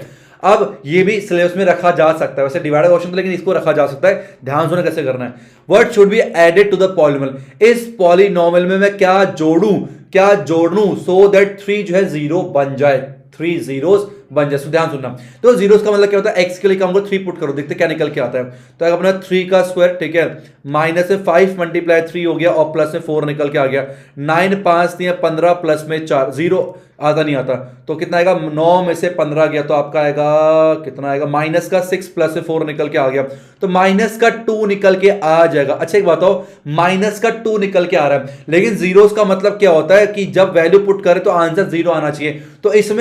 अब ये भी सिलेबस में रखा जा सकता है, वैसे डिवाइडेड क्वेश्चन था लेकिन इसको रखा जा सकता है, ध्यान सुनो कैसे करना है। What should be added to the polynomial, इस पॉलिनोमियल में मैं क्या जोड़ूं so that 3 जो है 0 बन जाए, 3 zeros बन जाए। ध्यान सुनना, तो जीरोस का मतलब क्या होता है, एक्स के लिए काम करो 3 पुट करो, देखते क्या निकल के आता है। तो अपना 3 का स्क्वायर, ठीक है, माइनस से 5 मल्टीप्लाई 3 हो गया और प्लस में 4 निकल के आ गया, 9 5 दिया 15 प्लस में 4, 0 आधा नहीं आता, तो कितना आएगा, 9 में से 15 गया तो आपका आएगा कितना आएगा, माइनस का 6 प्लस से 4 निकल के आ गया, तो माइनस का 2 निकल के आ जाएगा। अच्छा एक बात हो, माइनस का 2 निकल के आ रहा है, लेकिन जीरोस का मतलब क्या होता है कि जब वैल्यू पुट करें तो आंसर 0 आना चाहिए। तो इसमें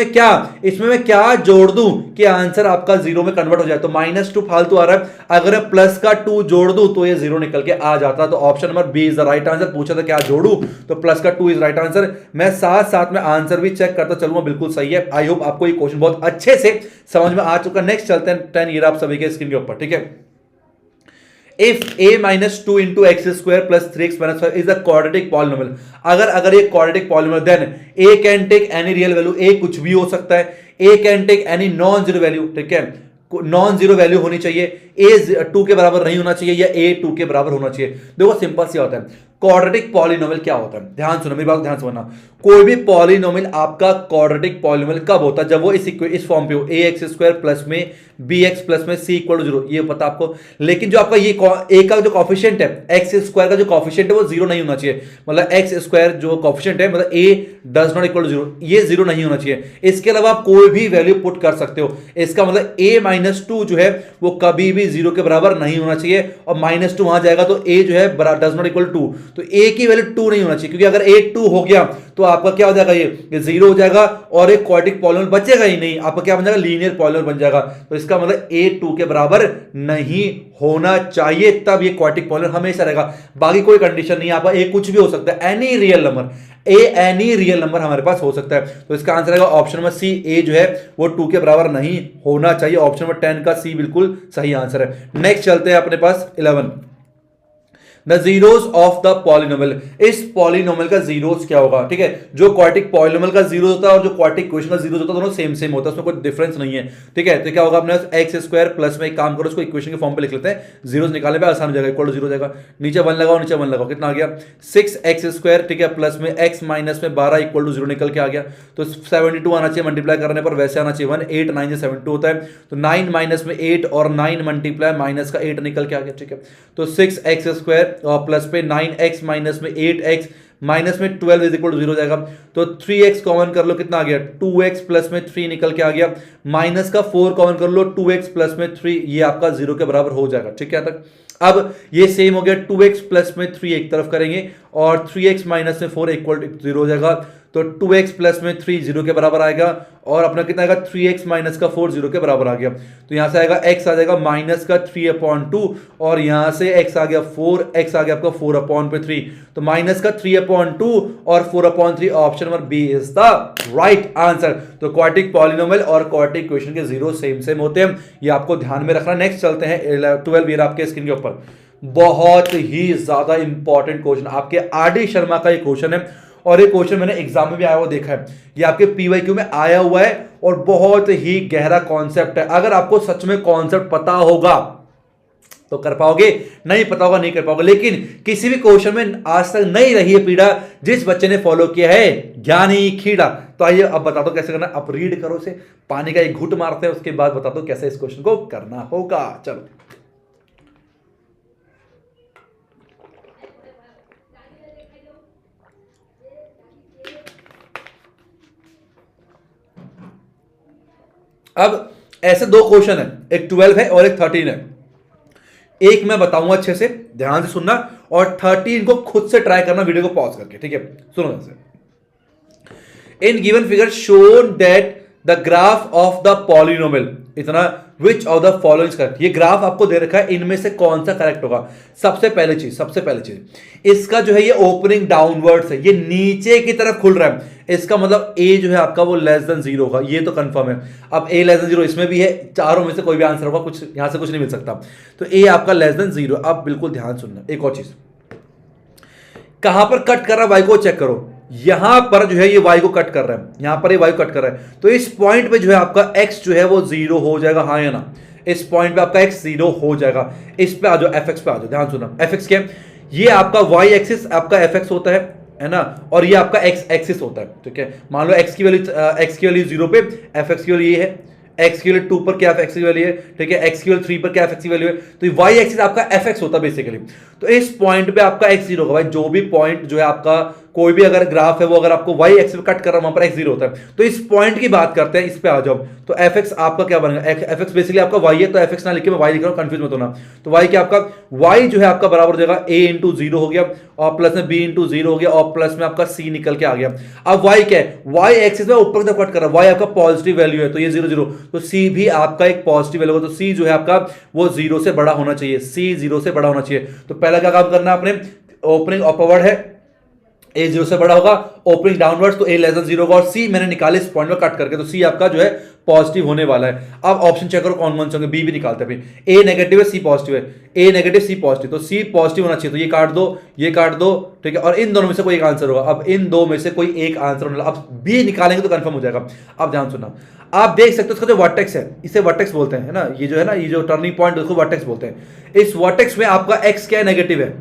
मैं क्या जोड़ दूं कि आंसर आपका 0 में कन्वर्ट हो जाए, तो -2 फालतू आ रहा है, अगर प्लस का 2 जोड़ दूं तो ये 0 निकल के आ जाता। तो option number B is the right answer. पूछा था क्या जोड़ूं, तो प्लस का 2 इज राइट आंसर। मैं साथ साथ में आंसर भी चेक करता चलूंगा, बिल्कुल सही है। आई होप आपको ये क्वेश्चन बहुत अच्छे से समझ में आ चुका। नेक्स्ट चलते हैं 10 ये आप सभी के स्क्रीन के ऊपर, ठीक है। If a minus two into x square plus three x minus five is a quadratic polynomial, अगर ये quadratic polynomial then a can take any real value, a कुछ भी हो सकता है, a can take any non zero value, ठीक है, नॉन जीरो वैल्यू होनी चाहिए, a 2 के बराबर नहीं होना चाहिए या a 2 के बराबर होना चाहिए। देखो सिंपल सी होता है, क्वाड्रेटिक पॉलिनोमियल क्या होता है, ध्यान सुनो मेरी बात, ध्यान समझना। कोई भी पॉलिनोमियल आपका क्वाड्रेटिक पॉलिनोमियल कब होता है, जब वो इस फॉर्म पे हो, ए एक्स स्क्वायर प्लस में बी एक्स प्लस में सी इक्वल टू जीरो, ये पता आपको। लेकिन जो आपका ये ए का जो कॉफिशिएंट है, एक्स स्क्वायर का जो कॉफिशिएंट है वो जीरो नहीं होना चाहिए, मतलब एक्स स्क्वायर जो कॉफिशिएंट है, मतलब A does not equal to zero, ये जीरो नहीं होना चाहिए। इसके अलावा आप कोई भी वैल्यू पुट कर सकते हो, इसका मतलब ए माइनस टू जो है वो कभी भी जीरो के बराबर नहीं होना चाहिए, और माइनस टू वहां जाएगा तो ए जो है डज नॉट इक्वल टू, तो ए की वैल्यू टू नहीं होना चाहिए, क्योंकि अगर ए टू हो गया तो आपका क्या हो जाएगा, ये जीरो हो जाएगा और एक क्वाड्रेटिक पॉलिनोमियल बचेगा ही नहीं, आपका क्या बन जाएगा, लीनियर पॉलिनोमियल बन जाएगा। तो इसका मतलब ए टू के बराबर नहीं होना चाहिए, तब ये क्वाड्रेटिक पॉलिनोमियल हमेशा रहेगा। बाकी कोई कंडीशन नहीं है, आपका ए कुछ भी हो सकता है, any real number, any real number हमारे पास हो सकता है। तो इसका आंसर आएगा ऑप्शन नंबर सी, ए जो है वो 2 के बराबर नहीं होना चाहिए। ऑप्शन नंबर 10 का सी बिल्कुल सही आंसर है। नेक्स्ट चलते हैं अपने पास 11, the zeros of the polynomial. इस पॉलिनोमियल का जीरोस क्या होगा, ठीक है, जो क्वाड्रेटिक पॉलिनोमियल का जीरो होता है और जो क्वाड्रेटिक इक्वेशन का जीरो होता है, दोनों सेम सेम होता है, उसमें कोई डिफरेंस नहीं है, ठीक है। तो क्या होगा, अपने एक्स स्क्वायर प्लस में एक काम करो, उसको इक्वेशन के फॉर्म पे लिख लेते हैं, जीरोस निकालने पे आसान हो जाएगा, इक्वल टू जीरो हो जाएगा, नीचे वन लगाओ, नीचे वन लगाओ, कितना आ गया 6x स्क्वायर, ठीक है, प्लस में x माइनस में 12 इक्वल टू जीरो निकल के आ गया। तो 72 आना चाहिए, मल्टीप्लाई करने पर वैसे आना चाहिए 1, 8 9 से 72 होता है, तो 9 माइनस में 8 और 9 मल्टीप्लाई माइनस का 8 निकल के आ गया, ठीक है। तो 6x स्क्वायर और प्लस पे 9x माइनस में 8x माइनस में 12 इज इक्वल टू जीरो जाएगा, तो 3x कॉमन कर लो, कितना आ गया 2x प्लस में 3 निकल के आ गया, माइनस का 4 कॉमन कर लो, 2x प्लस में 3, ये आपका जीरो के बराबर हो जाएगा, ठीक है। तक अब ये सेम हो गया, 2x प्लस में 3 एक तरफ करेंगे और 3x माइनस में 4 इक्वल टू जीरो हो जाएगा, तो 2x प्लस में 3 जीरो के बराबर आएगा, और अपना कितना आएगा 3x माइनस का 4 जीरो के बराबर आ गया। तो यहां से आएगा x आ जाएगा माइनस का 3/2 और यहां से x आ गया 4, x आ गया आपका 4/3, तो माइनस का 3/2 और 4/3, option number B is the right answer. तो क्वाड्रेटिक पॉलिनोमियल और क्वाड्रेटिक इक्वेशन के जीरो सेम सेम होते हैं, ये आपको ध्यान में रखना। नेक्स्ट चलते हैं 12, ये आपके स्क्रीन के ऊपर बहुत ही ज्यादा इंपॉर्टेंट क्वेश्चन, आपके आर.डी. शर्मा का ये क्वेश्चन है, और ये क्वेश्चन मैंने एग्जाम में भी आया हुआ देखा है, ये आपके पीवाईक्यू में आया हुआ है, और बहुत ही गहरा कॉन्सेप्ट है। अगर आपको सच में कॉन्सेप्ट पता होगा तो कर पाओगे, नहीं पता होगा नहीं कर पाओगे। लेकिन किसी भी क्वेश्चन में आज तक नहीं रही है पीड़ा जिस बच्चे ने फॉलो किया है ज्ञानी खीड़ा। तो आइए अब बता दो कैसे करना, आप रीड करो से, पानी का एक घूंट मारते हैं, उसके बाद बता दो कैसे इस क्वेश्चन को करना होगा। चलो अब ऐसे दो क्वेश्चन है, एक 12 है और एक 13 है। एक मैं बताऊंगा अच्छे से, ध्यान से सुनना, और 13 को खुद से ट्राई करना वीडियो को पॉज करके, ठीक है। सुनो ऐसे, in given figure shown that the graph of the polynomial, इतना which of the following correct, ये ग्राफ आपको दे रखा है, इनमें से कौन सा करेक्ट होगा। सबसे पहली चीज इसका जो है ये ओपनिंग डाउनवर्ड्स है, ये नीचे की तरफ खुल रहा है, इसका मतलब ए जो है आपका वो लेस देन जीरो होगा, ये तो कंफर्म है। अब ए लेस देन जीरो इसमें भी है, चारों में से कोई भी आंसर होगा, कुछ यहां से कुछ नहीं मिल सकता, तो ए आपका लेस देन जीरो। अब बिल्कुल ध्यान सुनना, एक और चीज, कहां पर कट कर रहा है वाई को चेक करो, यहां पर जो है ये y को कट कर रहा है, यहां पर ये y को कट कर रहा है, तो इस पॉइंट पे जो है आपका x जो है वो जीरो हो जाएगा, हाँ या ना, इस पॉइंट पे आपका x जीरो हो जाएगा। इस पे आ जाओ, fx पे आ जाओ, ध्यान सुनना, fx क्या है, ये आपका y एक्सिस आपका fx होता है ना, और ये आपका x एक्सिस होता है, ठीक है। मान लो x की वैल्यू 0 पे, fx की वैल्यू ये है, x की वैल्यू 2 पर क्या fx की वैल्यू है, ठीक है, x की वैल्यू 3 पर क्या fx की वैल्यू है, तो y एक्सिस आपका fx होता है बेसिकली। तो इस पॉइंट पे आपका x जीरो होगा भाई, जो भी पॉइंट जो है आपका कोई भी अगर ग्राफ है वो अगर आपको y एक्सिस पे कट कर रहा है वहां पर x जीरो होता है। तो इस पॉइंट की बात करते हैं, इस पे आ जाओ, तो fx आपका क्या बनेगा, fx बेसिकली आपका y है, तो fx ना लिख के मैं y लिख रहा हूं, कंफ्यूज मत होना। तो y क्या आपका, y जो है आपका बराबर हो जाएगा a इंटू जीरो हो गया, और प्लस में b इंटू जीरो हो गया, और प्लस में आपका c निकल के आ गया। अब y क्या है, y एक्सिस में ऊपर की तरफ कट कर रहा है, y आपका पॉजिटिव वैल्यू है, तो ये 0 0, तो c भी आपका एक पॉजिटिव वैल्यू होगा, तो c जो है आपका वो जीरो से बड़ा होना चाहिए, c जीरो से बड़ा होना चाहिए। तो पहला क्या काम करना है आपने, ओपनिंग अपवर्ड है, ए जीरो से बड़ा होगा, ओपनिंग डाउनवर्ड्स तो ए लेस देन जीरो होगा, और सी मैंने निकाले इस पॉइंट में कट करके, तो सी आपका जो है पॉजिटिव होने वाला है। अब ऑप्शन चेक करो कौन कौन से होंगे, बी भी निकालते हैं भाई। ए नेगेटिव है, सी पॉजिटिव है, ए नेगेटिव सी पॉजिटिव, तो सी पॉजिटिव होना चाहिए, तो ये काट दो, ये काट दो, ठीक है, और इन दोनों में से कोई एक आंसर होगा। अब इन दो में से कोई एक आंसर होने, अब बी निकालेंगे तो कंफर्म हो जाएगा। अब ध्यान सुनना, आप देख सकते हो इसका जो वर्टेक्स है, इसे वर्टेक्स बोलते हैं ना, ये जो है ना, ये जो टर्निंग पॉइंट उसको वर्टेक्स बोलते हैं। इस वर्टेक्स में आपका एक्स क्या है, नेगेटिव है।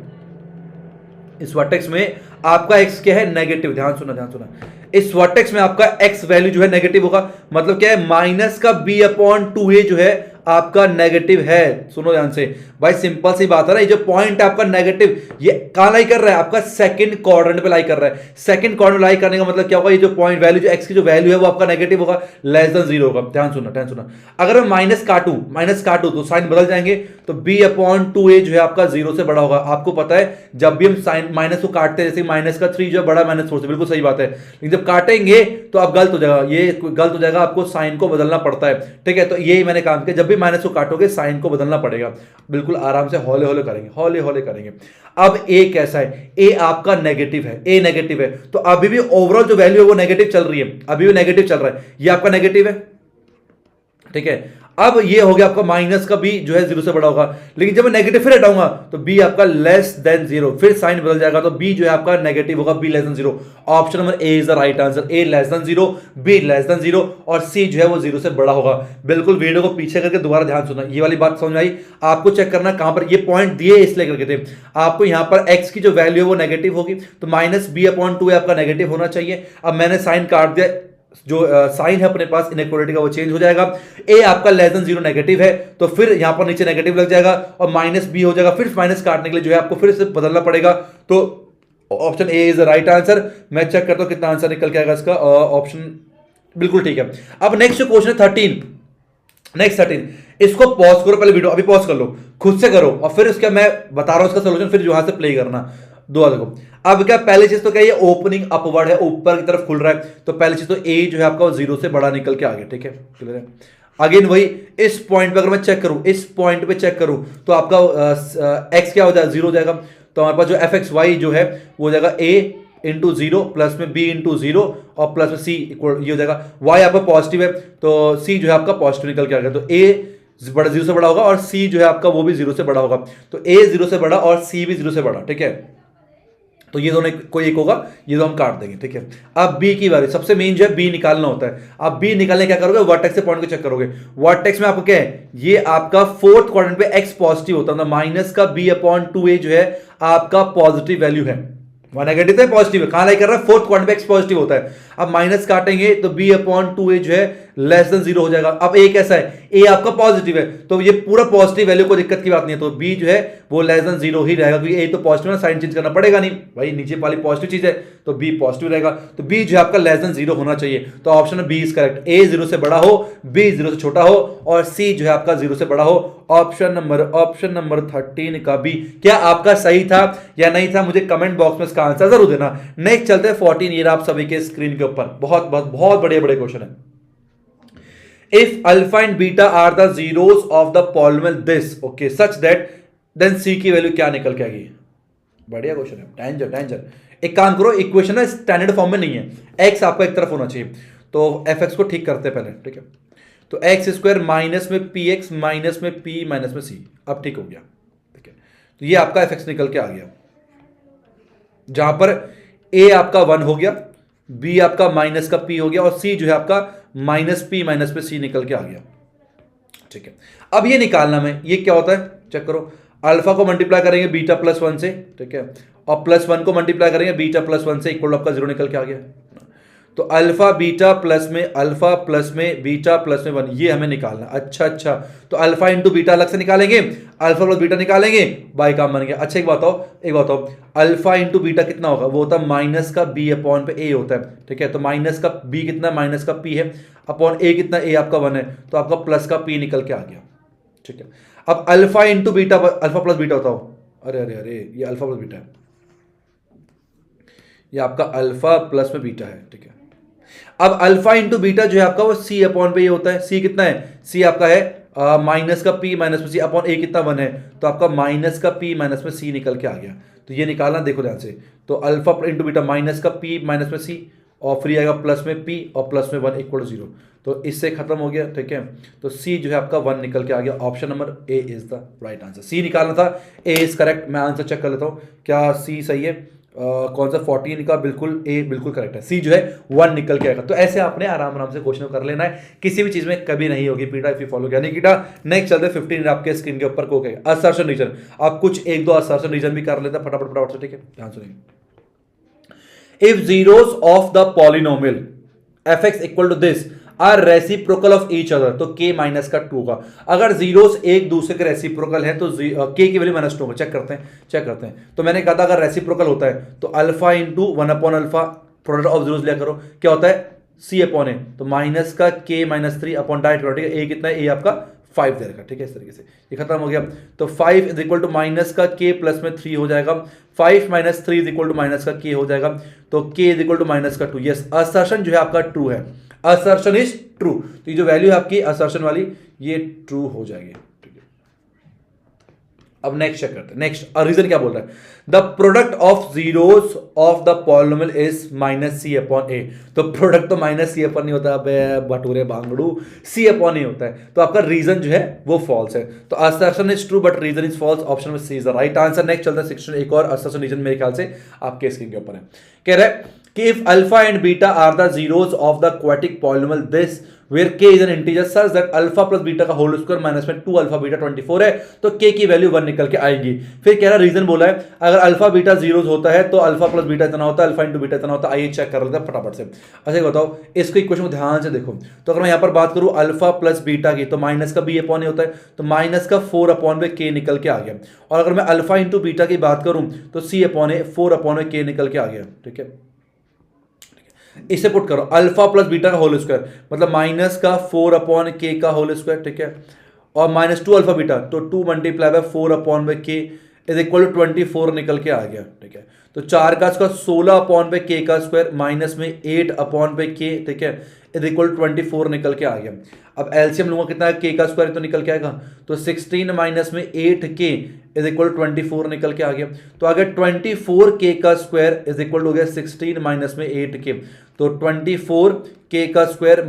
इस वर्टेक्स में आपका x क्या है, नेगेटिव। ध्यान सुना, ध्यान सुना, इस वर्टेक्स में आपका x वैल्यू जो है नेगेटिव होगा, मतलब क्या है, माइनस का b/2a जो है आपका नेगेटिव है। सुनो ध्यान से भाई, सिंपल सी बात है ना, ये जो पॉइंट है आपका नेगेटिव, ये कहां लाई कर रहा है, आपका सेकंड क्वाड्रेंट पे लाई कर रहा है। सेकंड क्वाड्रेंट लाई करने का मतलब क्या होगा, ये जो पॉइंट वैल्यू जो x की जो वैल्यू है वो आपका नेगेटिव होगा, लेस देन जीरो होगा। ध्यान सुनना, ध्यान सुनना, अगर मैं माइनस काटूं तो साइन बदल जाएंगे, तो b/2a जो है आपका जीरो से बड़ा होगा। आपको पता है जब भी हम साइन माइनस को काटते हैं, जैसे माइनस का 3 जो है बड़ा माइनस 4 से, बिल्कुल सही बात है, लेकिन जब काटेंगे तो अब गलत हो जाएगा, ये गलत हो जाएगा, आपको साइन को बदलना पड़ता है, ठीक है। तो यही मैंने काम किया, जब भी माइनस को काटोगे साइन को बदलना पड़ेगा, बिल्कुल आराम से हौले हौले करेंगे, हौले हौले करेंगे। अब ए कैसा है, ए आपका नेगेटिव है, ए नेगेटिव है, तो अभी भी ओवरऑल जो वैल्यू है वो नेगेटिव चल रही है, अभी भी नेगेटिव चल रहा है, ये आपका नेगेटिव है, ठीक है। अब ये हो गया आपका माइनस का बी जो है जीरो से बड़ा होगा, लेकिन जब मैं नेगेटिव फिर हटाऊंगा तो बी आपका लेस देन जीरो, फिर साइन बदल जाएगा, तो बी जो है आपका नेगेटिव होगा, be less than zero. Option number A is the right answer, A less than zero, be less than zero, और सी जो है वो जीरो से बड़ा होगा। बिल्कुल वीडियो को पीछे करके दोबारा ध्यान सुनना, ये वाली बात समझ आई आपको, चेक करना कहां पर ये पॉइंट दिए इसलिए करके थे आपको, यहां पर एक्स की जो वैल्यू है वो नेगेटिव होगी, तो माइनस b/2 आपका नेगेटिव होना चाहिए। अब मैंने साइन काट दिया, जो साइन है अपने पास इनइक्वालिटी का वो चेंज हो जाएगा, ए आपका लेस देन जीरो नेगेटिव है, तो फिर यहां पर नीचे नेगेटिव लग जाएगा और माइनस बी हो जाएगा, फिर माइनस काटने के लिए जो है आपको फिर से बदलना पड़ेगा, तो option A is the right answer. मैं चेक करता हूं कितना आंसर निकल के आएगा इसका, ऑप्शन बिल्कुल ठीक है। अब नेक्स्ट जो क्वेश्चन है 13, नेक्स्ट 13, इसको पॉज करो, पहले वीडियो अभी पॉज कर लो, खुद से करो, और फिर उसका मैं बता रहा हूं इसका सोल्यूशन, फिर वहां से प्ले करना। दो देखो, अब क्या पहली चीज तो क्या, ये ओपनिंग अपवर्ड है, ऊपर की तरफ खुल रहा है, तो पहली चीज तो ए जो है आपका जीरो से बड़ा निकल के आ गया, ठीक है, क्लियर है। अगेन वही, इस पॉइंट पे अगर मैं चेक करूं, इस पॉइंट पे चेक करूं, तो आपका एक्स क्या हो जाएगा, जीरो हो जाएगा, तो हमारे पास जो एफ एक्स वाई जो है वो हो जाएगा ए इंटू जीरो प्लस में बी इंटू जीरो और प्लस में सी इक्वल, ये हो जाएगा। वाई आपका पॉजिटिव है, तो सी जो है आपका पॉजिटिव निकल के आ गया, तो ए बड़ा जीरो से बड़ा होगा और सी जो है आपका वो भी जीरो से बड़ा होगा, तो ए जीरो से बड़ा और सी भी जीरो से बड़ा, ठीक है। तो ये दोनों कोई एक होगा, ये दो हम काट देंगे, ठीक है। अब बी की बारी, सबसे मेन जो है बी निकालना होता है। अब बी निकालने क्या करोगे, वर्टेक्स से पॉइंट को चेक करोगे, वर्टेक्स में आपको क्या है, ये आपका फोर्थ क्वाड्रेंट पे एक्स पॉजिटिव होता है, माइनस का b/2a जो है आपका पॉजिटिव वैल्यू है, वहां नेगेटिव है पॉजिटिव है, कहां लाई कर रहा है, फोर्थ क्वाड्रेंट पे एक्स पॉजिटिव होता है। अब माइनस काटेंगे तो b/2a जो है लेस देन जीरो हो जाएगा। अब ए कैसा है, ए आपका पॉजिटिव है, तो ये पूरा पॉजिटिव वैल्यू, कोई दिक्कत की बात नहीं है, तो बी जो है वो लेस देन जीरो ही रहेगा, क्योंकि ए तो पॉजिटिव है, साइन चेंज करना पड़ेगा नहीं भाई, नीचे वाली पॉजिटिव चीज है तो बी पॉजिटिव रहेगा, तो बी जो है आपका लेस देन जीरो होना चाहिए, तो option B is correct, A zero से बड़ा हो, बी जीरो से छोटा हो और सी जो है आपका जीरो से बड़ा हो। ऑप्शन नंबर 13 का बी क्या आपका सही था या नहीं था, मुझे कमेंट बॉक्स में इसका आंसर जरूर देना। नेक्स्ट चलते हैं 14, ये आप सभी के स्क्रीन के ऊपर, बहुत बहुत बहुत बड़े बड़े क्वेश्चन है। If alpha and beta are the zeros of the polynomial this, okay, such that then c की वैल्यू क्या निकल के आएगी, बढ़िया क्वेश्चन है, टेंजर। एक काम करो, इक्वेशन है स्टैंडर्ड फॉर्म में नहीं है, x आपका एक तरफ होना चाहिए, तो fx को ठीक करते हैं पहले, ठीक है। तो एक्स स्क्वायर माइनस में पी एक्स माइनस में पी माइनस में सी, अब ठीक हो गया, ठीक है। तो ये आपका fx निकल के आ गया, जहां पर a आपका 1 हो गया, b आपका माइनस का p हो गया और c जो है आपका माइनस पी माइनस पे सी निकल के आ गया, ठीक है। अब ये निकालना में, ये क्या होता है चेक करो, अल्फा को मल्टीप्लाई करेंगे बीटा प्लस 1 से, ठीक है, और प्लस 1 को मल्टीप्लाई करेंगे बीटा प्लस 1 से, इक्वल आपका जीरो निकल के आ गया। तो अल्फा प्लस में बीटा प्लस में 1, ये हमें निकालना। अच्छा, तो अल्फा इंटू बीटा अलग से निकालेंगे, अल्फा प्लस बीटा निकालेंगे, बाई काम बन गया। अच्छा एक बताओ, अल्फा इंटू बीटा कितना होगा, वो होता है माइनस का बी अपॉन पे ए होता है, ठीक है। तो माइनस का बी कितना, माइनस का पी है, अपॉन ए कितना, ए आपका 1 है, तो आपका प्लस का पी निकल के आ गया, ठीक है। अब alpha into beta, alpha plus beta होता हो, अरे ये अल्फा प्लस बीटा है, ये आपका अल्फा प्लस में बीटा है, ठीक है। अब अल्फा इंटू बीटा जो है आपका वो सी अपॉन पे ये होता है, सी कितना है, सी आपका है माइनस का पी माइनस में सी अपॉन ए कितना 1 है, तो आपका माइनस का पी माइनस में सी निकल के आ गया। तो ये निकालना देखो ध्यान से, तो अल्फा इंटू बीटा माइनस का पी माइनस में सी और फ्री आएगा प्लस में पी और प्लस में 1 इक्वल 0। तो इससे खत्म हो गया, ठीक है। तो सी जो है आपका 1 निकल के आ गया। Option number A is the right answer. C निकालना था, ए इज करेक्ट। मैं आंसर चेक कर लेता हूँ क्या सी सही है। कौन सा 14 का, बिल्कुल ए बिल्कुल करेक्ट है। सी जो है 1 निकल के आएगा। तो ऐसे आपने आराम आराम से क्वेश्चन कर लेना है, किसी भी चीज में कभी नहीं होगी पीटा इफ यू फॉलो यानी कीटा। नेक्स्ट चलते 15 आपके स्क्रीन के ऊपर को असर्शन रीजन। आप कुछ एक दो असर्शन रीजन भी कर लेते हैं फटाफट फटाफट से, ठीक है। ध्यान सुनिए, if zeros of the polynomial fx equal to this are reciprocal of each other, तो k माइनस का 2 का। अगर जीरोस एक दूसरे के रेसिप्रोकल है तो k की वैल्यू माइनस 2 होगा। चेक करते हैं। तो मैंने कहा था अगर रेसिप्रोकल होता है तो alpha into 1 upon alpha product of zeros लिया करो, क्या होता है c अपॉन ए, तो माइनस का k माइनस 3 अपॉन डाइट करो, ठीक है। a कितना है, a आपका 5 दे रखा, ठीक है। इस तरीके से ये खत्म हो गया। तो 5 इज इक्वल टू माइनस का k प्लस में 3 हो जाएगा। 5 माइनस 3 इज इक्वल टू माइनस का k हो जाएगा। तो k is equal to minus का 2। यस, असर्शन जो है आपका ट्रू है। Assertion is true. तो ये जो वैल्यू है आपकी असर्शन वाली ये ट्रू हो जाएगी, ठीक है। अब नेक्स्ट चेक करते हैं। नेक्स्ट रीजन क्या बोल रहा है, the product of zeros of the polynomial is minus C upon A. तो प्रोडक्ट तो माइनस सी अपॉन नहीं होता है, भटूरे बांगड़ू, सी अपॉन नहीं होता है। तो आपका रीजन जो है वो फॉल्स है। तो assertion is true but reason is false. Option में C is the right answer. Next चलता है 16। एक और असर्शन रीजन मेरे ख्याल से आपके स्क्रीन के ऊपर है। कह रहा है कि if alpha and beta are the zeros of the quadratic polynomial this where k is an integer such that alpha plus beta का whole square माइनस में 2 अल्फा बीटा 24 है, तो k की वैल्यू 1 निकल के आएगी। फिर कह रहा रीजन बोला है अगर अल्फा बीटा जीरोस होता है तो अल्फा प्लस बीटा इतना होता है, अल्फा इंटू बीटा इतना होता है। आइए चेक कर लेते हैं फटाफट से। अच्छा बताओ इसको इक्वेशन को ध्यान से देखो। तो अगर मैं यहाँ पर बात करूँ अल्फा प्लस बीटा की, तो माइनस का b अपॉन ए होता है, तो माइनस का 4 अपॉन में k निकल के आ गया। और अगर मैं अल्फा इंटू बीटा की बात करूँ तो c अपॉन ए 4 अपॉन में k निकल के आ गया, ठीक है। इसे पुट करो अल्फा प्लस बीटा का होल स्क्वायर, मतलब माइनस का 4 अपॉन के का होल स्क्वायर, ठीक है। और माइनस 2 अल्फा बीटा, तो 2 मल्टीप्लाई बाय 4 अपॉन बाय के इज इक्वल टू 24 निकल के आ गया, ठीक है। तो 4 का इसका 16 अपॉन बाय के का स्क्वायर माइनस में 8 अपॉन बाय के, ठीक है, इज इक्वल टू 24 निकल के आ गया। अब एलसीएम लूंगा कितना है, के का स्क्वायर तो निकल के आएगा, तो 16 माइनस में 8 के इज इक्वल टू 24 निकल के आ गया। तो अगर 24 के का स्क्वायर इज इक्वल हो गया 16 माइनस में 8 के, तो 24 के का स्क्वायर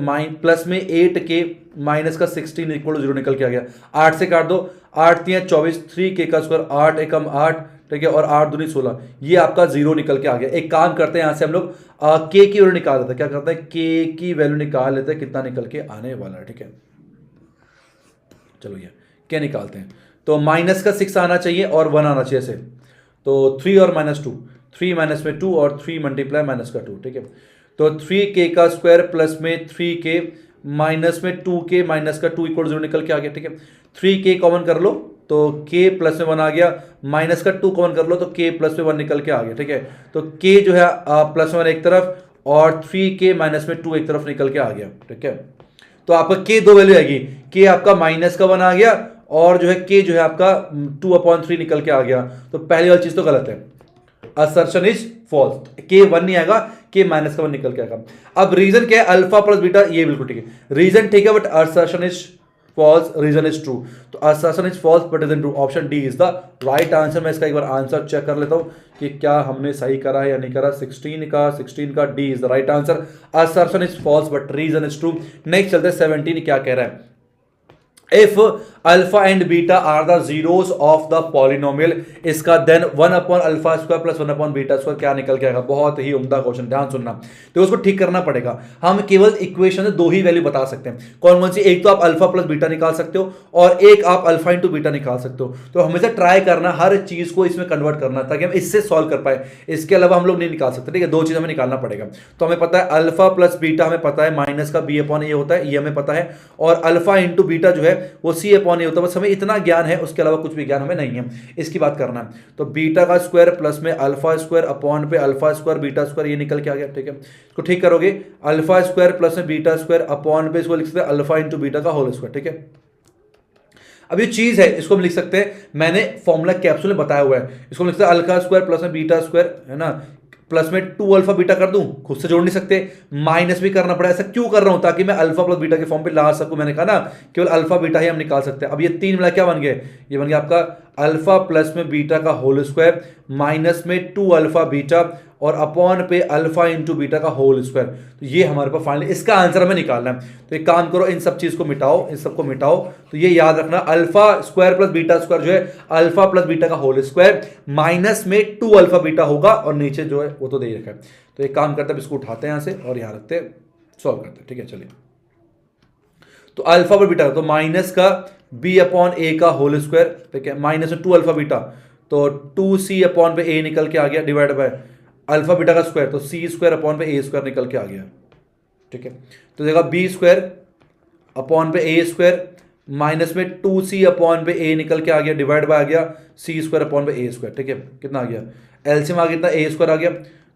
प्लस में 8 के माइनस का 16 इक्वल टू 0 निकल के आ गया। 8 से काट दो, 8 3 24, 3 के का स्क्वायर 8 एकम 8, ठीक है, और 8 दूनी 16, ये आपका 0 निकल के आ गया। एक काम करते हैं, यहां से हम लोग के की वैल्यू निकाल देते हैं। क्या करते हैं, के की वैल्यू निकाल लेते हैं कितना निकल के आने वाला है, ठीक है। चलो ये क्या निकालते हैं, तो माइनस का 6 आना चाहिए और 1 आना चाहिए ऐसे। तो 3 और माइनस 2, 3 माइनस में 2 और 3 मल्टीप्लाई माइनस का 2, ठीक है। तो 3 के का स्क्वायर प्लस में 3 के माइनस में 2 के माइनस का 2 इक्वल 0 निकल के आ गया, ठीक है। 3 के कॉमन कर लो तो k प्लस में 1 आ गया, माइनस का 2 कॉमन कर लो तो k प्लस में 1 निकल के आ गया, ठीक है। तो k जो है प्लस में 1 एक तरफ और 3k माइनस में 2 एक तरफ निकल के आ गया, ठीक है। तो आपका k दो वैल्यू आएगी, k आपका माइनस का 1 आ गया और जो है k जो है आपका 2/3 निकल के आ गया। तो पहली वाली चीज तो गलत है, असर्शन इज फॉल्स, k 1 नहीं आएगा, k माइनस का 1 निकल के आएगा। अब रीजन क्या है, अल्फा प्लस बीटा, ये बिल्कुल ठीक है, रीजन ठीक है but assertion is false, reason is true. तो assertion is false but reason true, option D is the right answer. मैं इसका एक बार आंसर चेक कर लेता हूं कि क्या हमने सही करा है या नहीं करा। 16 का D is the right answer. Assertion is false but reason is true. Next चलते हैं 17, क्या कह रहा है, if alpha and beta are the zeros of the polynomial, इसका then 1 upon alpha square plus 1 upon beta square क्या निकल के आएगा। बहुत ही उम्दा क्वेश्चन, ध्यान सुनना। तो उसको ठीक करना पड़ेगा। हम केवल इक्वेशन में 2 ही वैल्यू बता सकते हैं, कौन कौन सी, एक तो आप अल्फा प्लस बीटा निकाल सकते हो और एक आप अल्फा इंटू बीटा निकाल सकते हो। तो हमेशा ट्राई करना हर चीज को इसमें कन्वर्ट करना ताकि हम इससे सॉल्व कर पाए, इसके अलावा हम लोग नहीं निकाल सकते, ठीक है। 2 चीज हमें निकालना पड़ेगा। तो हमें पता है अल्फा प्लस बीटा, हमें पता है माइनस का b अपॉन ए होता है, ये हमें पता है, और अल्फा इंटू बीटा जो है वो c अपॉन नहीं होता, बस हमें इतना ज्ञान है, उसके अलावा कुछ भी ज्ञान हमें नहीं है, इसकी बात करना है। तो बीटा का स्क्वायर प्लस में अल्फा स्क्वायर अपॉन पे अल्फा स्क्वायर बीटा स्क्वायर, ये निकल के आ गया, ठीक है। इसको ठीक करोगे, अल्फा स्क्वायर प्लस में बीटा स्क्वायर अपॉन पे इसको लिख सकते हैं अल्फा इंटू बीटा का होल स्क्वायर, ठीक है। अब ये चीज है, इसको हम लिख सकते हैं, मैंने फॉर्मूला कैप्सूल में बताया हुआ है, इसको लिख सकते हैं अल्फा स्क्वायर प्लस में बीटा स्क्वायर, है ना, प्लस में 2 अल्फा बीटा कर दूं, खुद से जोड़ नहीं सकते, माइनस भी करना पड़ा। ऐसा क्यों कर रहा हूं? ताकि मैं अल्फा प्लस बीटा के फॉर्म पे ला सकूं। मैंने कहा ना केवल अल्फा बीटा ही हम निकाल सकते हैं। अब ये 3 मिला क्या बन गया? ये बन गया आपका अल्फा प्लस में बीटा का होल स्क्वायर माइनस में 2 अल्फा बीटा और अपॉन पे अल्फा इंटू बीटा का होल स्क्वायर। तो ये हमारे पास फाइनली इसका आंसर हमें निकालना है। तो एक काम करो, इन सब चीज को मिटाओ, इन सबको मिटाओ। तो ये याद रखना, alpha square plus beta square जो है अल्फा प्लस बीटा का होल स्क्वायर माइनस में 2 अल्फा बीटा होगा और नीचे जो है वो तो दे ही रखा है। तो एक काम करते हैं, इसको उठाते हैं यहां से और यहां रखते हैं, सॉल्व करते हैं। ठीक है, चलिए। तो अल्फा पर बीटा तो माइनस का बी अपॉन ए का होल स्क्वायर, ठीक है, माइनस में 2 अल्फा बीटा तो 2c अपॉन पे ए निकल के आ गया डिवाइड बाय अल्फा बीटा का स्क्वायर तो सी स्क्वायर अपॉन पे ए स्क्वायर निकल के आ गया। ठीक है, तो देखा बी स्क्वायर अपॉन पे ए स्क्वायर माइनस में 2c अपॉन पे ए निकल के आ गया डिवाइड बाय आ गया सी स्क्वायर अपॉन पे ए स्क्वायर। ठीक है, कितना आ गया? एलसीएम आ गया कितना? ए स्क्वायर आ गया।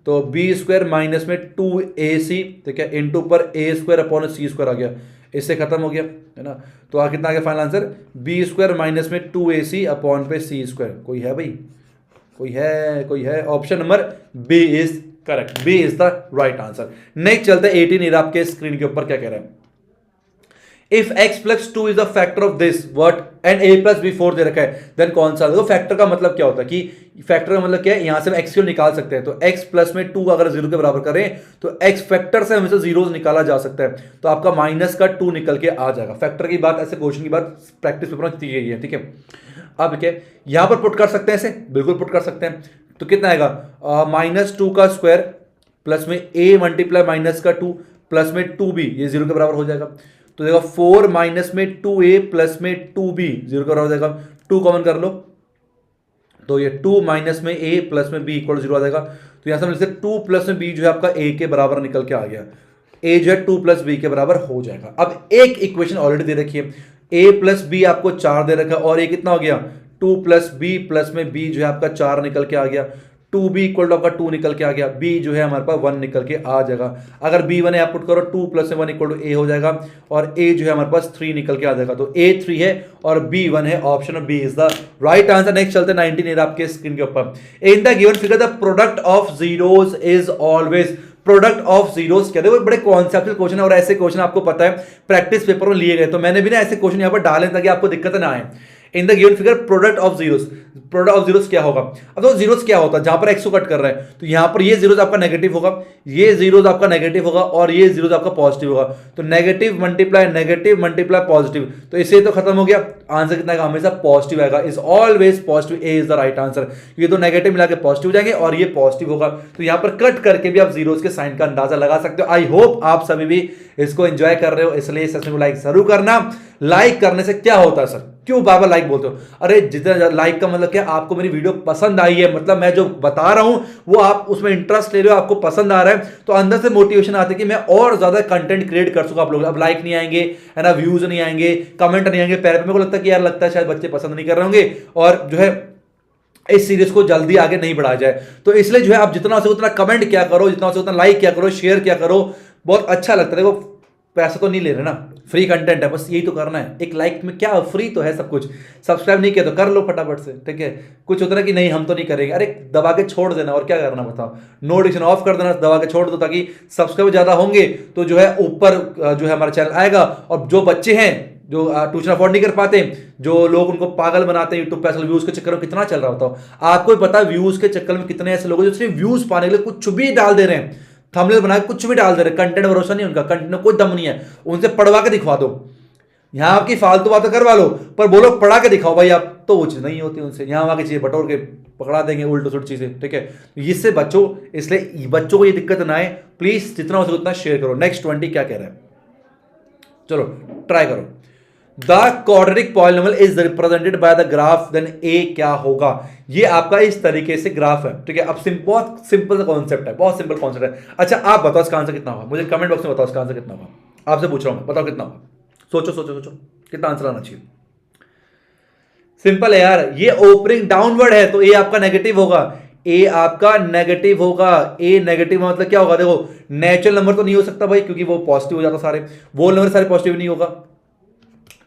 तो बी स्क्वायर माइनस में 2ac, ठीक है, इंटू पर ए स्क्वायर अपॉन सी स्क्वायर आ गया। इससे खत्म हो गया, है ना। तो आ कितना आ गया final answer? B square minus में 2ac अपॉन पे सी स्क्वायर। कोई है भाई? कोई है? कोई है? Option number B is correct, B is the right answer. Next चलते हैं 18 आपके स्क्रीन के ऊपर क्या कह रहे हैं। If x plus 2 is the factor of this what and a plus B 4 दे रखा है, देन कौन सा? देखो फैक्टर का मतलब क्या होता है कि फैक्टर का मतलब क्या है, यहां से हम x को निकाल सकते हैं। तो x प्लस में 2 अगर 0 के बराबर करें तो x फैक्टर से हमेशा जीरोस निकाला जा सकता है। तो आपका माइनस का 2 निकल के आ जाएगा। फैक्टर की बात, ऐसे क्वेश्चन की बात प्रैक्टिस पेपर में दी गई है। ठीक है, अब क्या यहां पर पुट कर सकते हैं, ऐसे बिल्कुल पुट कर सकते हैं। तो कितना आएगा? माइनस 2 का स्क्वायर प्लस में a मल्टीप्लाई माइनस का 2 प्लस में 2b, ये 0 के बराबर हो जाएगा। तो देखो 4 माइनस में 2a प्लस में 2b 0 के बराबर हो जाएगा। 2 कॉमन कर लो तो ये 2 माइनस में a प्लस में b इक्वल 0 आ जाएगा। तो यहां से हम लिखते हैं 2 प्लस में b जो है आपका a के बराबर निकल के आ गया। a जो है 2 प्लस b के बराबर हो जाएगा। अब एक इक्वेशन ऑलरेडी दे रखी है, a प्लस b आपको 4 दे रखा है और a कितना हो गया? 2 प्लस b प्लस में b जो है आपका 4 निकल के आ गया। 2b इक्वल टू आपका 2 निकल के आ गया। b जो है हमारे पास 1 निकल के आ जाएगा। अगर b 1 है आप पुट करो, 2 प्लस 1 इक्वल टू a हो जाएगा और a जो है हमारे पास 3 निकल के आ जाएगा। तो a 3 है और b 1 है। Option b is the right answer. Next चलते हैं 19 आपके स्क्रीन के ऊपर। In the given figure the product of zeros is always, product of zeros क्या? देखो बड़े कॉन्सेप्चुअल क्वेश्चन है और ऐसे क्वेश्चन आपको पता है प्रैक्टिस पेपर में लिए गए। तो मैंने भी ना ऐसे क्वेश्चन यहां पर डाले ताकि आपको दिक्कत ना आए। In the given figure product of zeros, product of zeros क्या होगा? अब तो जीरोस क्या होता है, जहां पर एक्स को कट कर रहा है तो यहां पर ये जीरोस आपका नेगेटिव होगा, ये जीरोस आपका नेगेटिव होगा और ये जीरोस आपका पॉजिटिव होगा। तो नेगेटिव मल्टीप्लाई पॉजिटिव, तो इससे तो खत्म हो गया। आंसर कितना आएगा? हमेशा पॉजिटिव आएगा। Is always positive, A is the right answer. ये तो नेगेटिव मिला के पॉजिटिव जाएंगे और ये पॉजिटिव होगा। तो यहां पर कट करके भी आप जीरोस के साइन का अंदाजा लगा सकते हो। आई होप आप सभी भी इसको एंजॉय कर रहे हो, इसलिए सेशन को लाइक जरूर करना। लाइक करने से क्या होता है सर? क्यों बार बार लाइक बोलते हो? अरे जितना लाइक का मतलब क्या, आपको मेरी वीडियो पसंद आई है, मतलब मैं जो बता रहा हूं वो आप उसमें इंटरेस्ट ले रहे हो, आपको पसंद आ रहा है, तो अंदर से मोटिवेशन आती है कि मैं और ज्यादा कंटेंट क्रिएट कर सकूं आप लोग। अब लाइक नहीं आएंगे, है ना, व्यूज नहीं आएंगे, कमेंट नहीं आएंगे, मेरे को लगता है कि यार लगता है शायद बच्चे पसंद नहीं कर रहे होंगे और जो है इस सीरीज को जल्दी आगे नहीं बढ़ाया जाए। तो इसलिए जो है आप जितना हो सके उतना कमेंट क्या करो, जितना हो सके उतना लाइक क्या करो, शेयर क्या करो, बहुत अच्छा लगता है। देखो पैसा तो नहीं ले रहे ना, फ्री कंटेंट है, बस यही तो करना है। एक लाइक में क्या फ्री तो है सब कुछ। सब्सक्राइब नहीं किया तो कर लो फटाफट से, ठीक है। कुछ होता है कि नहीं हम तो नहीं करेंगे, अरे दबा के छोड़ देना, और क्या करना बताओ, नोटिफिकेशन ऑफ कर देना, दबा के छोड़ दो, ताकि सब्सक्राइब ज्यादा होंगे तो जो है ऊपर जो है हमारा चैनल आएगा। और जो बच्चे हैं जो ट्यूशन अफोर्ड नहीं कर पाते, जो लोग उनको पागल बनाते हैं यूट्यूब पे, असल व्यूज के चक्कर में कितना चल रहा होता है आपको भी पता है। व्यूज के चक्कर में कितने ऐसे लोग जो सिर्फ व्यूज पाने के लिए कुछ भी डाल दे रहे हैं, थंबनेल बना के कुछ भी डाल दे रहे हैं। कंटेंट भरोसा नहीं उनका, कंटेंट में कोई दम नहीं है। उनसे पढ़वा के दिखवा दो, यहां आपकी फालतू बातें करवा लो, पर बोलो पढ़ा के दिखाओ भाई आप, तो वो चीज नहीं होती उनसे। यहां वहां की चीजें बटोर के पकड़ा देंगे, उल्टो सुल्ट चीजें, ठीक है। इससे बच्चों, इसलिए बच्चों को ये दिक्कत ना आए, प्लीज जितना हो सके उतना शेयर करो। नेक्स्ट 20 क्या कह रहा है, चलो ट्राई करो। The quadratic polynomial is represented by the graph, then A क्या होगा। ये आपका इस तरीके से ग्राफ है, ठीक है। अब बहुत सिंपल सा कॉन्सेप्ट है, बहुत सिंपल कॉन्सेप्ट है। अच्छा आप बताओ इसका आंसर कितना होगा, मुझे कमेंट बॉक्स में बताओ इसका आंसर कितना होगा। आपसे पूछ रहा हूं, बताओ कितना होगा। सोचो सोचो सोचो कितना आंसर आना चाहिए। सिंपल है यार, ये ओपनिंग डाउनवर्ड है तो ए आपका नेगेटिव होगा, ए आपका नेगेटिव होगा। ए नेगेटिव मतलब क्या होगा, देखो नेचुरल नंबर तो नहीं हो सकता भाई, क्योंकि वो पॉजिटिव हो जाता सारे, वो नंबर सारे पॉजिटिव नहीं होगा,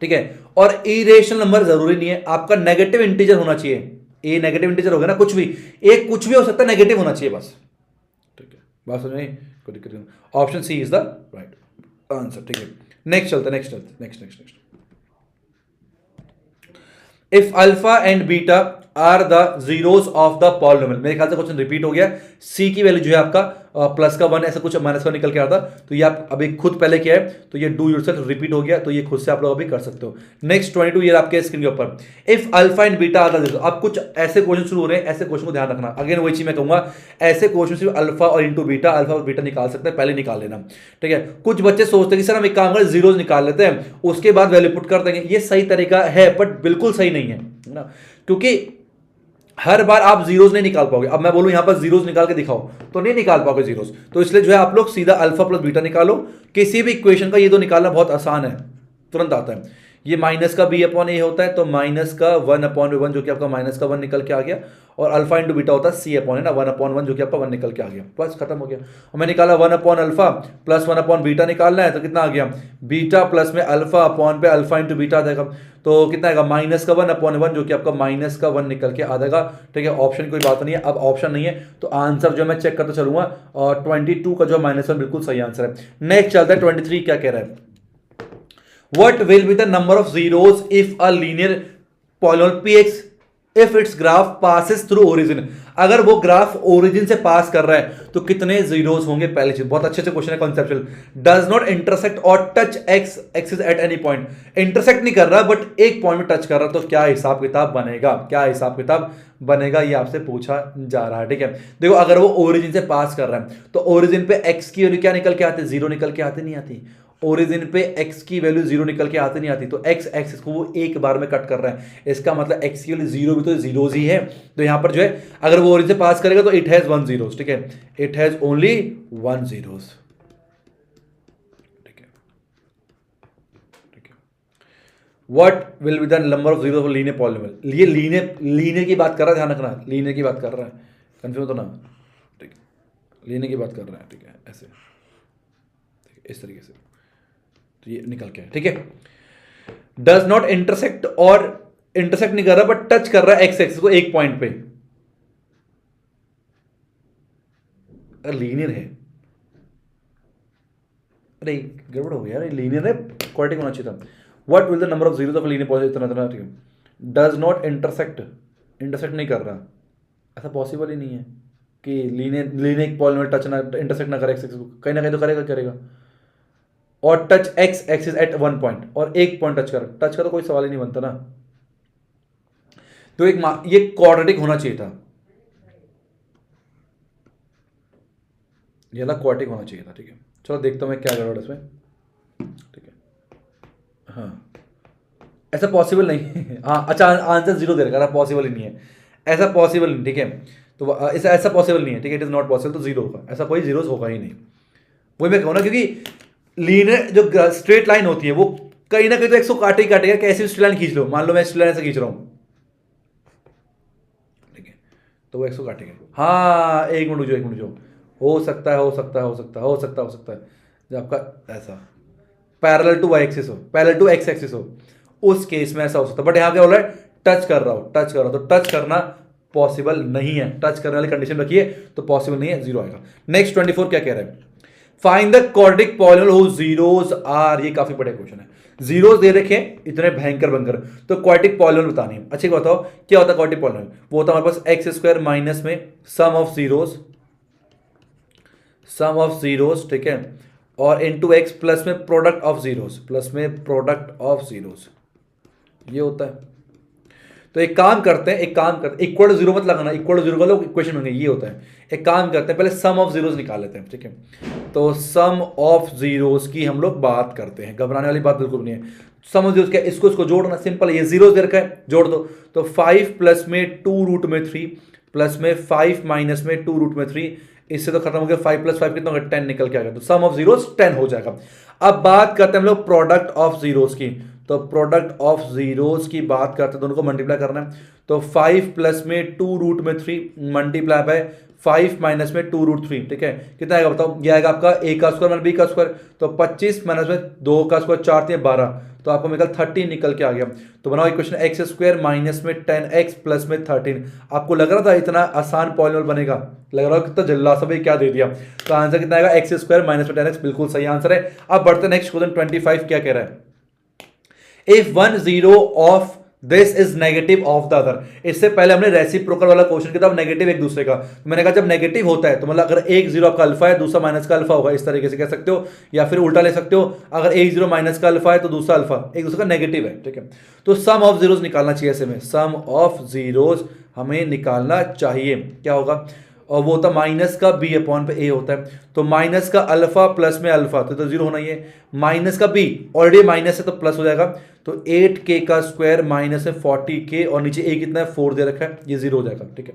ठीक है। और इरेशनल नंबर जरूरी नहीं है, आपका नेगेटिव इंटीजर होना चाहिए। ए नेगेटिव इंटीजर होगा ना, कुछ भी, एक कुछ भी हो सकता है, नेगेटिव होना चाहिए बस, बात समझ में आई? कोई दिक्कत नहीं, option C is the right answer. ठीक है, नेक्स्ट चलते हैं, next. If alpha and beta are the zeros of the polynomial, मेरे ख्याल से क्वेश्चन रिपीट हो गया। सी की वैल्यू जो है आपका प्लस का 1 ऐसा कुछ माइनस का निकल के आता, तो ये आप अभी खुद पहले किया है, तो ये डू योरसेल्फ रिपीट हो गया, तो ये खुद से आप लोग अभी कर सकते हो। नेक्स्ट 22 ये आपके स्क्रीन के ऊपर, if alpha and beta are the zero. अब कुछ ऐसे क्वेश्चन शुरू हो रहे हैं, ऐसे क्वेश्चन को ध्यान रखना। अगेन वही चीज मैं कहूंगा, ऐसे क्वेश्चन सिर्फ अल्फा और इंटू बीटा, अल्फा और बीटा निकाल सकते हैं, पहले निकाल लेना। ठीक है, कुछ बच्चे सोचते हैं कि सर हम एक काम करें जीरोस निकाल लेते हैं, उसके बाद वैल्यू पुट कर देंगे। ये सही तरीका है बट बिल्कुल सही नहीं है ना, क्योंकि हर बार आप जीरोस नहीं निकाल पाओगे। अब मैं बोलूं यहां पर जीरोस निकाल के दिखाओ तो नहीं निकाल पाओगे जीरोस, तो इसलिए जो है आप लोग सीधा अल्फा प्लस बीटा निकालो। किसी भी इक्वेशन का ये तो निकालना बहुत आसान है, तुरंत आता है। ये माइनस का बी अपॉन ए होता है, तो माइनस का 1/1 जो कि आपका माइनस का 1 निकल के आ गया, और अल्फा इंटू बीटा होता है सी अपॉन है ना 1/1 जो कि आपका 1 निकल के आ गया, बस खत्म हो गया। और मैं निकाला 1 upon alpha plus 1 upon beta निकालना है, तो कितना आ गया, बीटा प्लस में अल्फा अपॉन पे अल्फा इंटू बीटा आ जाएगा, तो कितना आएगा माइनस का 1/1 जो कि आपका माइनस का 1 निकल के आ जाएगा। ठीक है, ऑप्शन कोई बात नहीं है। अब ऑप्शन नहीं है तो आंसर जो मैं चेक करता चलूंगा, और 22 का जो -1 बिल्कुल सही आंसर है। नेक्स्ट चलता है 23, क्या कह रहा है, What will be the number of zeros if a linear polynomial px if its graph passes through origin? अगर वो ग्राफ ओरिजिन से पास कर रहा है तो कितने जीरोस होंगे? पहली चीज, बहुत अच्छे से क्वेश्चन है, कॉन्सेप्चुअल। डज नॉट इंटरसेक्ट और touch x axis at any point, intersect नहीं कर रहा बट एक पॉइंट में टच कर रहा, तो क्या हिसाब किताब बनेगा? क्या हिसाब किताब बनेगा, ये आपसे पूछा जा रहा है। ठीक है, देखो अगर वो ओरिजिन से पास कर रहा है तो ओरिजिन पे एक्स की वैल्यू क्या निकल के आती है, जीरो निकल के आती नहीं आती। ओरिजिन पे x की वैल्यू जीरो निकल के आती नहीं आती, तो x एक्सिस को वो एक बार में कट कर रहा है, इसका मतलब x की वैल्यू जीरो भी तो जीरोस ही है। तो यहां पर जो है अगर वो ओरिजिन से पास करेगा तो इट हैज 1 जीरोस। ठीक है, इट हैज ओनली 1 जीरोस। ठीक है, what will be the number of zeros for linear polynomial? ये लीनियर की बात कर रहा है, ध्यान रखना, लीनियर की बात कर रहा है, कंफ्यूज तो ना। ठीक है, लीनियर की बात कर रहा है। ठीक है, ऐसे इस तरीके से, तो ये निकल के, ठीक है। डज नॉट इंटरसेक्ट, और इंटरसेक्ट नहीं कर रहा बट टच कर रहा है एक्स एक्सिस को एक पॉइंट पे, अगर लीनियर है, अरे गड़बड़ हो गया यार, लीनियर है, क्वाड्रेटिक होना चाहिए था। What will the number of zeros of linear polynomial, इतना ठीक है। डज नॉट इंटरसेक्ट, इंटरसेक्ट नहीं कर रहा, ऐसा पॉसिबल ही नहीं है कि लीनियर पॉलिनोमियल टच ना इंटरसेक्ट ना करे एक्स एक्सिस को, कहीं ना कहीं तो करेगा। और touch x axis at 1 point, और एक पॉइंट टच का तो कोई सवाल ही नहीं बनता ना। तो ये क्वाड्रेटिक होना चाहिए था, ये वाला क्वाड्रेटिक होना चाहिए था। ठीक है, चलो देखता हूं मैं क्या गड़बड़ इसमें। ठीक है, हाँ ऐसा पॉसिबल नहीं है। हाँ अच्छा, आंसर जीरो दे रखा, पॉसिबल ही नहीं है, ऐसा पॉसिबल नहीं। ठीक है, तो ऐसा पॉसिबल नहीं है। ठीक है, इट इज नॉट पॉसिबल, तो जीरो होगा, ऐसा कोई जीरोस होगा ही नहीं। वही मैं कहूँ ना, क्योंकि लीनियर जो स्ट्रेट लाइन होती है वो कहीं ना कहीं तो 100 काटे ही काटेगा। कैसे स्ट्रेट लाइन खींच लो, मान लो मैं स्ट्रेट लाइन से खींच रहा हूं, ठीक है, तो वो 100 काटेगा। हाँ एक मिनट जो हो सकता है जब आपका ऐसा पैरेलल टू वाई एक्सिस हो, पैरेलल टू एक्स एक्सिस हो, उस केस में ऐसा हो सकता है। बट यहां क्या बोला है, टच कर रहा हो, तो टच करना पॉसिबल नहीं है। टच करने वाली कंडीशन रखिए तो पॉसिबल नहीं है, जीरो आएगा। नेक्स्ट 24 क्या कह रहे हैं, find the quadratic polynomial whose zeros are. ये काफी बड़ा क्वेश्चन है, जीरोस दे रखे इतने भयंकर बनकर, तो क्वाड्रेटिक पॉलिनोमियल बतानी है। अच्छी बताओ क्या होता है क्वाड्रेटिक पॉलिनोमियल? वो होता है हमारे पास एक्स स्क्वायर माइनस में सम ऑफ जीरोस, ठीक है, और इनटू एक्स प्लस में प्रोडक्ट ऑफ जीरोस, ये होता है। तो एक काम करते हैं, इक्वल टू जीरो मत लगाना, इक्वल टू जीरो का लोग इक्वेशन होंगे, ये होता है। एक काम करते हैं, पहले सम ऑफ जीरोस निकाल लेते हैं। ठीक है, तो सम ऑफ जीरोस की हम लोग बात करते हैं, घबराने वाली बात बिल्कुल नहीं है। सम ऑफ जीरोस क्या, इसको जोड़ना सिंपल है, ये जीरोस दे रखा है, जोड़ दो। तो 5 प्लस में 2 रूट में 3 प्लस में 5 माइनस में 2 रूट में 3, इससे तो खत्म हो गया। 5 प्लस 5 कितना होगा, 10 निकल के आ गया, तो सम ऑफ जीरोस 10 हो जाएगा। अब बात करते हैं हम लोग प्रोडक्ट ऑफ जीरोस की, तो प्रोडक्ट ऑफ जीरोस की बात करते हैं, दोनों को मल्टीप्लाई करना है। तो 5 प्लस में 2 रूट में 3 मल्टीप्लाई बाय 5 माइनस में 2√3, ठीक है, कितना आएगा बताओ, ये आएगा आपका a का स्क्वायर माइनस b का स्क्वायर, तो 25 माइनस में 2 का स्क्वायर 4 3 12, तो आपको निकल 13 निकल के आ गया। तो बनाओ इक्वेशन एक्स स्क्वायर माइनस में 10x प्लस में 13। आपको लग रहा था इतना आसान पॉलिनॉमियल बनेगा, लग रहा है कितना जल्ला सब क्या दे दिया। तो आंसर कितना आएगा, एक्स स्क्वायर माइनस में 10x, बिल्कुल सही आंसर है। अब बढ़ते नेक्स्ट क्वेश्चन 25 क्या कह रहा है, if 1 0 of this is negative of the other. इससे पहले हमने रेसिप्रोकल वाला क्वेश्चन किया था, नेगेटिव एक दूसरे का, तो मैंने कहा जब नेगेटिव होता है तो मतलब अगर एक जीरो आपका अल्फा है दूसरा माइनस का अल्फा होगा, इस तरीके से कह सकते हो, या फिर उल्टा ले सकते हो, अगर एक जीरो माइनस का अल्फा है तो दूसरा अल्फा एक दूसरे का नेगेटिव है, ठीक है। तो सम ऑफ जीरोस निकालना चाहिए, ऐसे में सम ऑफ जीरोस हमें निकालना चाहिए, क्या होगा, और वो होता माइनस का b अपॉन पे a होता है, तो माइनस का अल्फा प्लस में अल्फा तो जीरो होना ही है, माइनस का b ऑलरेडी माइनस है तो प्लस हो जाएगा, तो 8k का स्क्वायर माइनस है 40k और नीचे a कितना है 4 दे रखा है, ये जीरो हो जाएगा, ठीक है।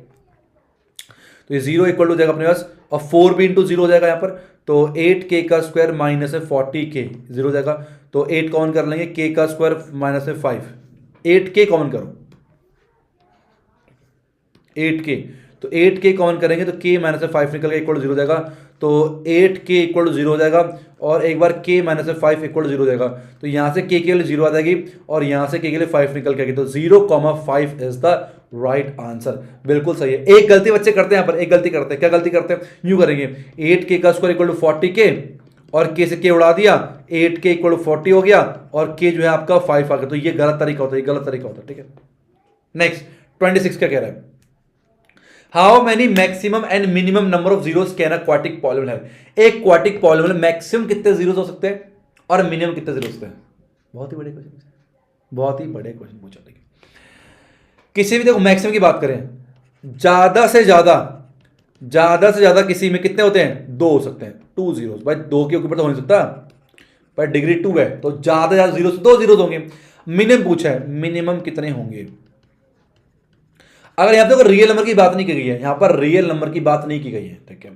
तो ये जीरो इक्वल हो जाएगा अपने पास, और 4 भी इंटू जीरो हो जाएगा यहाँ पर, तो 8k का स्क्वायर माइनस है 40k जीरो हो जाएगा, तो 8 कॉमन कर लेंगे, k का स्क्वायर माइनस है 5, 8k कॉमन करो, 8k, तो 8k कॉमन करेंगे तो k माइनस में 5 निकल के इक्वल जीरो हो जाएगा, तो 8k इक्वल जीरो हो जाएगा, और एक बार k माइनस में 5 इक्वल जीरो हो जाएगा, तो यहाँ से k के लिए जीरो आ जाएगी और यहाँ से k के लिए 5 निकल के आएगी, तो 0,5 इज द राइट आंसर, बिल्कुल सही है। एक गलती बच्चे करते हैं यहाँ पर, एक गलती करते हैं, क्या गलती करते हैं, यूं करेंगे 8k का स्क्वायर इक्वल टू 40k और k से k उड़ा दिया, 8k इक्वल टू 40 हो गया और k जो है आपका 5 आ गया, तो ये गलत तरीका होता है, ये गलत तरीका होता है, ठीक है। नेक्स्ट 26 क्या कह रहा है, how many maximum and minimum number of zeros can a quadratic polynomial है। एक क्वाड्रेटिक पॉलिनॉमियल मैक्सिमम कितने जीरोस हो सकते हैं और मिनिमम कितने जीरोस होते हैं, बहुत ही बड़े क्वेश्चन, बहुत ही बड़े क्वेश्चन पूछा। देखिए किसी भी, देखो मैक्सिमम की बात करें, ज्यादा से ज्यादा किसी में कितने होते हैं, 2 हो सकते हैं, 2 जीरोस, भाई 2 के ऊपर तो हो नहीं सकता, भाई डिग्री 2 है तो ज्यादा जीरोस 2 जीरोस होंगे। मिनिमम पूछा है, मिनिमम कितने होंगे, अगर यहां पर रियल नंबर की बात नहीं की गई है, यहां पर रियल नंबर की बात नहीं की गई है, ठीक है।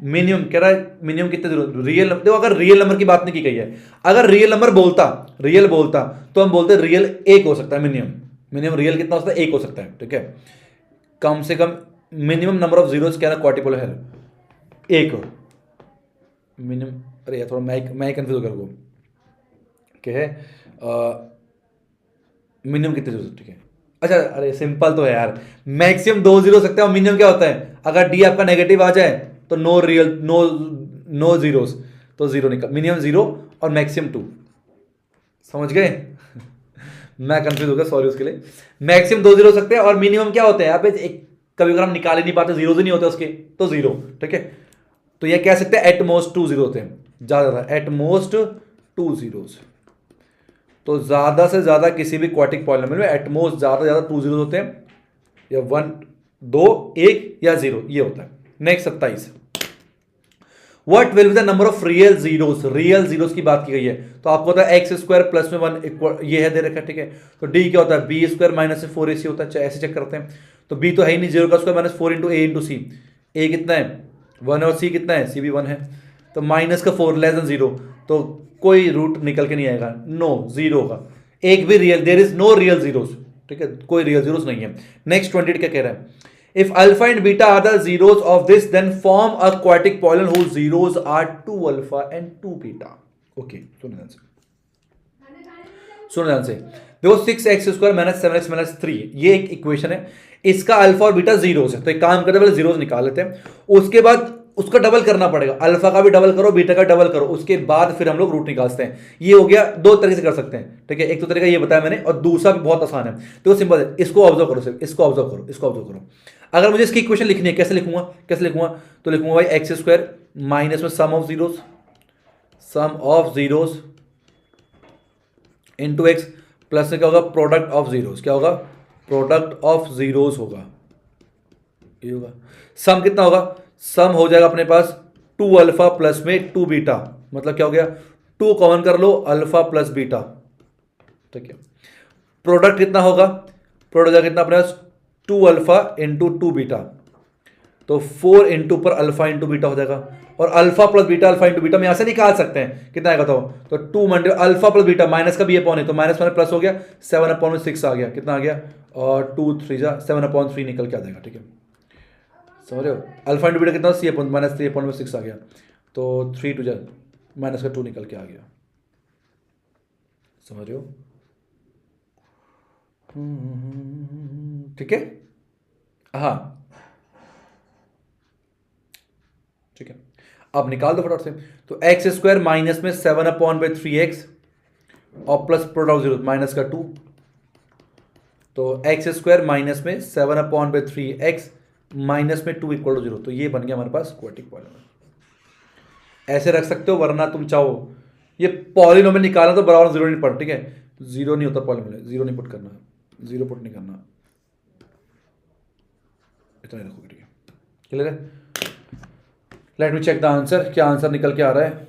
मिनिमम कह रहा है मिनिमम कितने जरूरत, रियल, देखो अगर रियल नंबर की बात नहीं की गई है, अगर रियल नंबर रियल बोलता तो हम बोलते रियल 1 हो सकता है, मिनिमम रियल कितना हो सकता है, 1 हो सकता है, ठीक है। कम से कम मिनिमम नंबर ऑफ जीरोस क्या ना क्वाड्रुपल है 1 मिनिमम, अरे यार थोड़ा मैं कंफ्यूज कर, क्या है मिनिमम कितने जीरो, ठीक है। अच्छा अरे सिंपल तो है यार, मैक्सिमम 2 जीरो हो सकते हैं, और मिनिमम क्या होता है, अगर डी आपका नेगेटिव आ जाए तो नो रियल नो जीरोस, तो जीरो निकल, मिनिमम 0 और मैक्सिमम 2, समझ गए मैं कंफ्यूज हो गया, सॉरी उसके लिए। मैक्सिमम 2 जीरो हो सकते हैं और मिनिमम क्या होते हैं यहाँ पे, कभी अगर हम निकाल ही नहीं पाते, जीरो ही नहीं होते उसके, तो 0, ठीक है। तो ये कह सकते हैं एटमोस्ट 2 जीरो होते हैं, ज्यादा एटमोस्ट 2 जीरोस, तो ज्यादा से ज्यादा किसी भी क्वाड्रेटिक पॉलिनॉमियल में एटमोस्ट ज्यादा 2 जीरो होते हैं, या 1 2 1 या 0 ये होता है। Next 27, what will be the number of real zeros की बात की गई है, तो आपको होता है एक्स स्क्वायर प्लस में 1 इक्वल, ये है दे रखा है, ठीक है। तो डी क्या होता है, बी स्क्वायर माइनस 4ac होता है, ऐसे चेक करते हैं, तो बी तो है ही नहीं, 0 का स्क्वायर माइनस 4 इंटू ए इंटू सी, ए कितना है 1 और सी कितना है, सी भी 1 है, तो माइनस का 4 लेस देन 0, तो कोई रूट निकल के नहीं आएगा, नो 0 का, एक भी real, there is no real zeros, ठीक है, कोई रियल जीरोस नहीं है। नेक्स्ट 28 क्या कह रहा है, if alpha and beta are the zeros of this then form a quadratic polynomial whose zeros are 2 alpha and 2 beta. Okay सुनो ध्यान से, देखो 6x square minus 7x minus 3 ये एक इक्वेशन है, इसका अल्फा और बीटा जीरोस है, तो एक काम करते हैं पहले जीरोस निकाल लेते हैं, उसके बाद उसका डबल करना पड़ेगा, अल्फा का भी डबल करो बीटा का डबल करो, उसके बाद फिर हम लोग रूट निकालते हैं। ये हो गया, 2 तरीके से कर सकते हैं, ठीक है। एक तो तरीका ये बताया मैंने, और दूसरा भी बहुत आसान है, तो सिंपल है, इसको ऑब्जर्व करो, सिर्फ इसको ऑब्जर्व करो। अगर मुझे इसकी इक्वेशन लिखनी है, कैसे लिखूंगा, तो लिखूंगा भाई एक्स स्क्वायर माइनस में sum of zeros into X plus से क्या होगा, प्रोडक्ट ऑफ जीरोस, क्या होगा, प्रोडक्ट ऑफ जीरोस होगा, ये होगा। सम कितना होगा, सम हो जाएगा अपने पास 2 अल्फा प्लस में 2 बीटा, मतलब क्या हो गया, 2 कॉमन कर लो, अल्फा प्लस बीटा, ठीक है। प्रोडक्ट कितना होगा, प्रोडक्ट कितना अपने पास 2 अल्फा इंटू 2 बीटा, तो 4 इंटू पर अल्फा इंटू बीटा हो जाएगा, और alpha plus beta alpha into beta में यहां से निकाल सकते हैं, कितना आएगा तो 2 multiply alpha plus beta, minus का भी अपॉन है तो माइनस माइनस प्लस हो गया, 7/6 आ गया, कितना आ गया, और 2 3 जा 7/3 निकल के आ जाएगा, ठीक है। समझ रहे हो? अल्फा इंटू बीटा कितना, सी अपॉन माइनस 3/6 आ गया, तो 3 टू जा माइनस का 2 निकल के आ गया। समझ रहे हो? ठीक है, हाँ ठीक है। अब निकाल दो फटाफट से। तो एक्स स्क्वायर माइनस में 7/3x और प्लस प्रोडक्ट जीरो माइनस का 2, तो एक्स स्क्वायर माइनस में 7/3x माइनस में 2 इक्वल टू 0। तो ये बन गया हमारे पास क्वाड्रेटिक पॉलिनोमियल। ऐसे रख सकते हो, वरना तुम चाहो ये पॉलिनोमियल निकालना तो बराबर जीरो नहीं पड़, ठीक है, जीरो नहीं होता पॉलिनोमियल, जीरो नहीं पुट करना, जीरो पुट नहीं करना, इतना ही रखोगे, ठीक है, क्लियर है? Let me check the answer, क्या आंसर निकल के आ रहा है?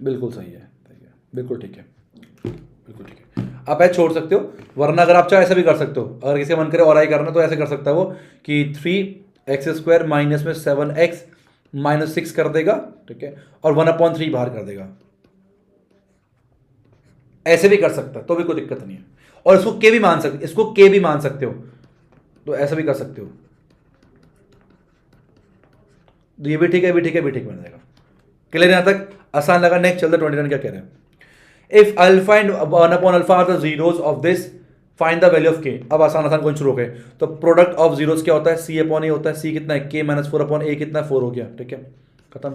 बिल्कुल सही है, बिल्कुल ठीक है, बिल्कुल ठीक है। आप ऐसे छोड़ सकते हो, वरना अगर आप चाहे ऐसा भी कर सकते हो, अगर किसी मन करे और आई करना तो ऐसे कर सकता है वो कि 3x² माइनस में 7x माइनस 6 कर देगा, ठीक है, और 1/3 बाहर कर देगा। ऐसे भी कर सकता है तो भी कोई दिक्कत नहीं है, और इसको के भी मान सकते, इसको के भी मान सकते हो, तो ऐसा भी कर सकते हो, तो ये भी ठीक है, भी ठीक है, भी ठीक बन जाएगा। क्लियर यहां तक? आसान लगा? नेक्स्ट चलते 29 क्या कह रहे हैं? इफ अल्फा एंड 1/अल्फा are the zeros of this, find the value of K. अब आसान आसान क्वेश्चन शुरू हो गए। तो प्रोडक्ट ऑफ जीरोस क्या होता है? C/A होता है। C कितना है? K-4/A कितना है? 4 हो गया, ठीक है, खत्म।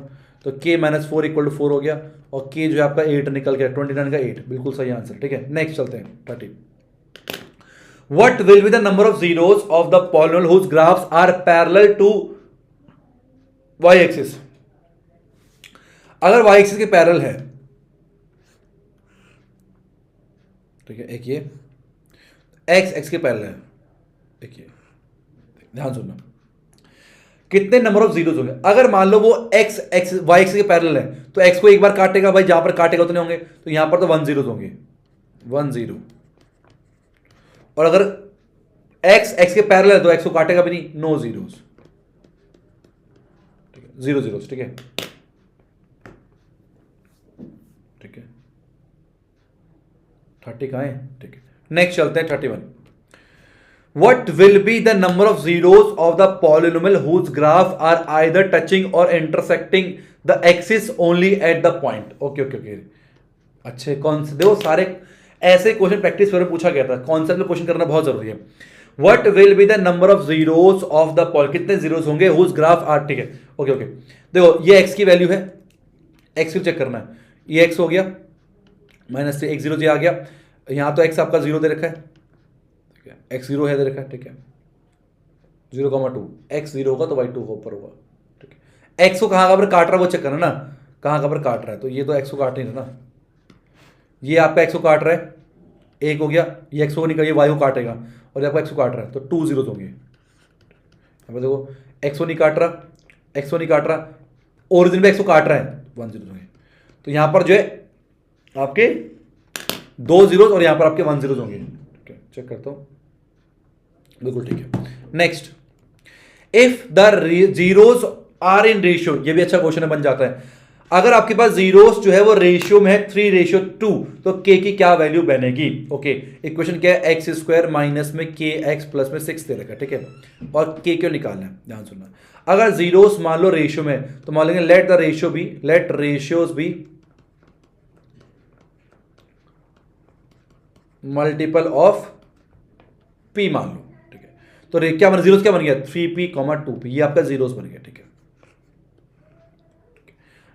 तो K-4 इक्वल टू 4 हो गया, और K जो है आपका 8 निकल गया, 29 का 8, बिल्कुल सही आंसर, ठीक है। नेक्स्ट चलते हैं 30। What will be the number of zeros of the polynomial whose graphs are parallel to y-axis? अगर y-axis के पैरेलल है, ठीक है, एक ये x के पैरेलल है, देखिए ध्यान सुनना, कितने नंबर ऑफ जीरोस होंगे? अगर मान लो वो x y-axis के पैरेलल है, तो x को एक बार काटेगा भाई, जहां पर काटेगा उतने होंगे, तो यहां पर तो 1 जीरोस होंगे, 1 0। और अगर x के पैरेलल है तो x को काटेगा भी नहीं, नो जीरोस, ठीक है, 0 जीरोस, ठीक है, ठीक है। 30 कहाँ है? ठीक है, नेक्स्ट चलते हैं 31। What will be the number of zeros of the polynomial whose graph are either touching or intersecting the axis only at the point? Okay okay okay, अच्छे कौन से देखो, सारे ऐसे क्वेश्चन प्रैक्टिस में पूछा गया था, कॉन्सेप्ट में क्वेश्चन करना बहुत जरूरी है। What will be the number of zeros of the polynomial, कितने जीरोस होंगे whose graph are, ठीक है, ओके ओके। देखो ये x की वैल्यू है, x की चेक करना है, ये x हो गया, माइनस 3, 1 0 आ गया, यहां तो x आपका 0 दे रखा है, x 0 है दे रखा है, ठीक है, 0,2, x 0 होगा तो y 2 ऊपर होगा, ठीक है। x को कहाँ पर काट रहा है वो चेक करना ना, कहाँ पर काट रहा है, तो ये तो x को काट नहीं रहा ना, ये आपका x को काट रहा है, एक हो गया, ये x को निकल, ये y को काटेगा, और ये आपका x को काट रहा है, तो 2 जीरोस होंगे। अब देखो x को नहीं काट रहा, x को नहीं काट रहा, ओरिजिन में x को काट रहा है, 1 जीरोस होंगे, तो यहां पर जो है आपके 2 जीरोस और यहां पर आपके 1 जीरोस होंगे, ठीक है, चेक करता हूं, बिल्कुल ठीक है। Next, if the zeros are in ratio, ये भी अच्छा क्वेश्चन बन जाता है। अगर आपके पास जीरोस जो है वो रेशियो में है 3:2, तो k की क्या वैल्यू बनेगी? ओके, इक्वेशन क्या है? x² माइनस में kx प्लस में 6 दे रखा है, ठीक है, और k क्यों निकालना है, ध्यान सुनना। अगर जीरोस मान लो रेशियो में, तो मान लेंगे let the ratio be, let ratios be multiple of p मान लो, ठीक है, तो क्या बन, जीरोस क्या बन गया? 3p, 2p, ये आपका जीरोस बन गया, ठीक है,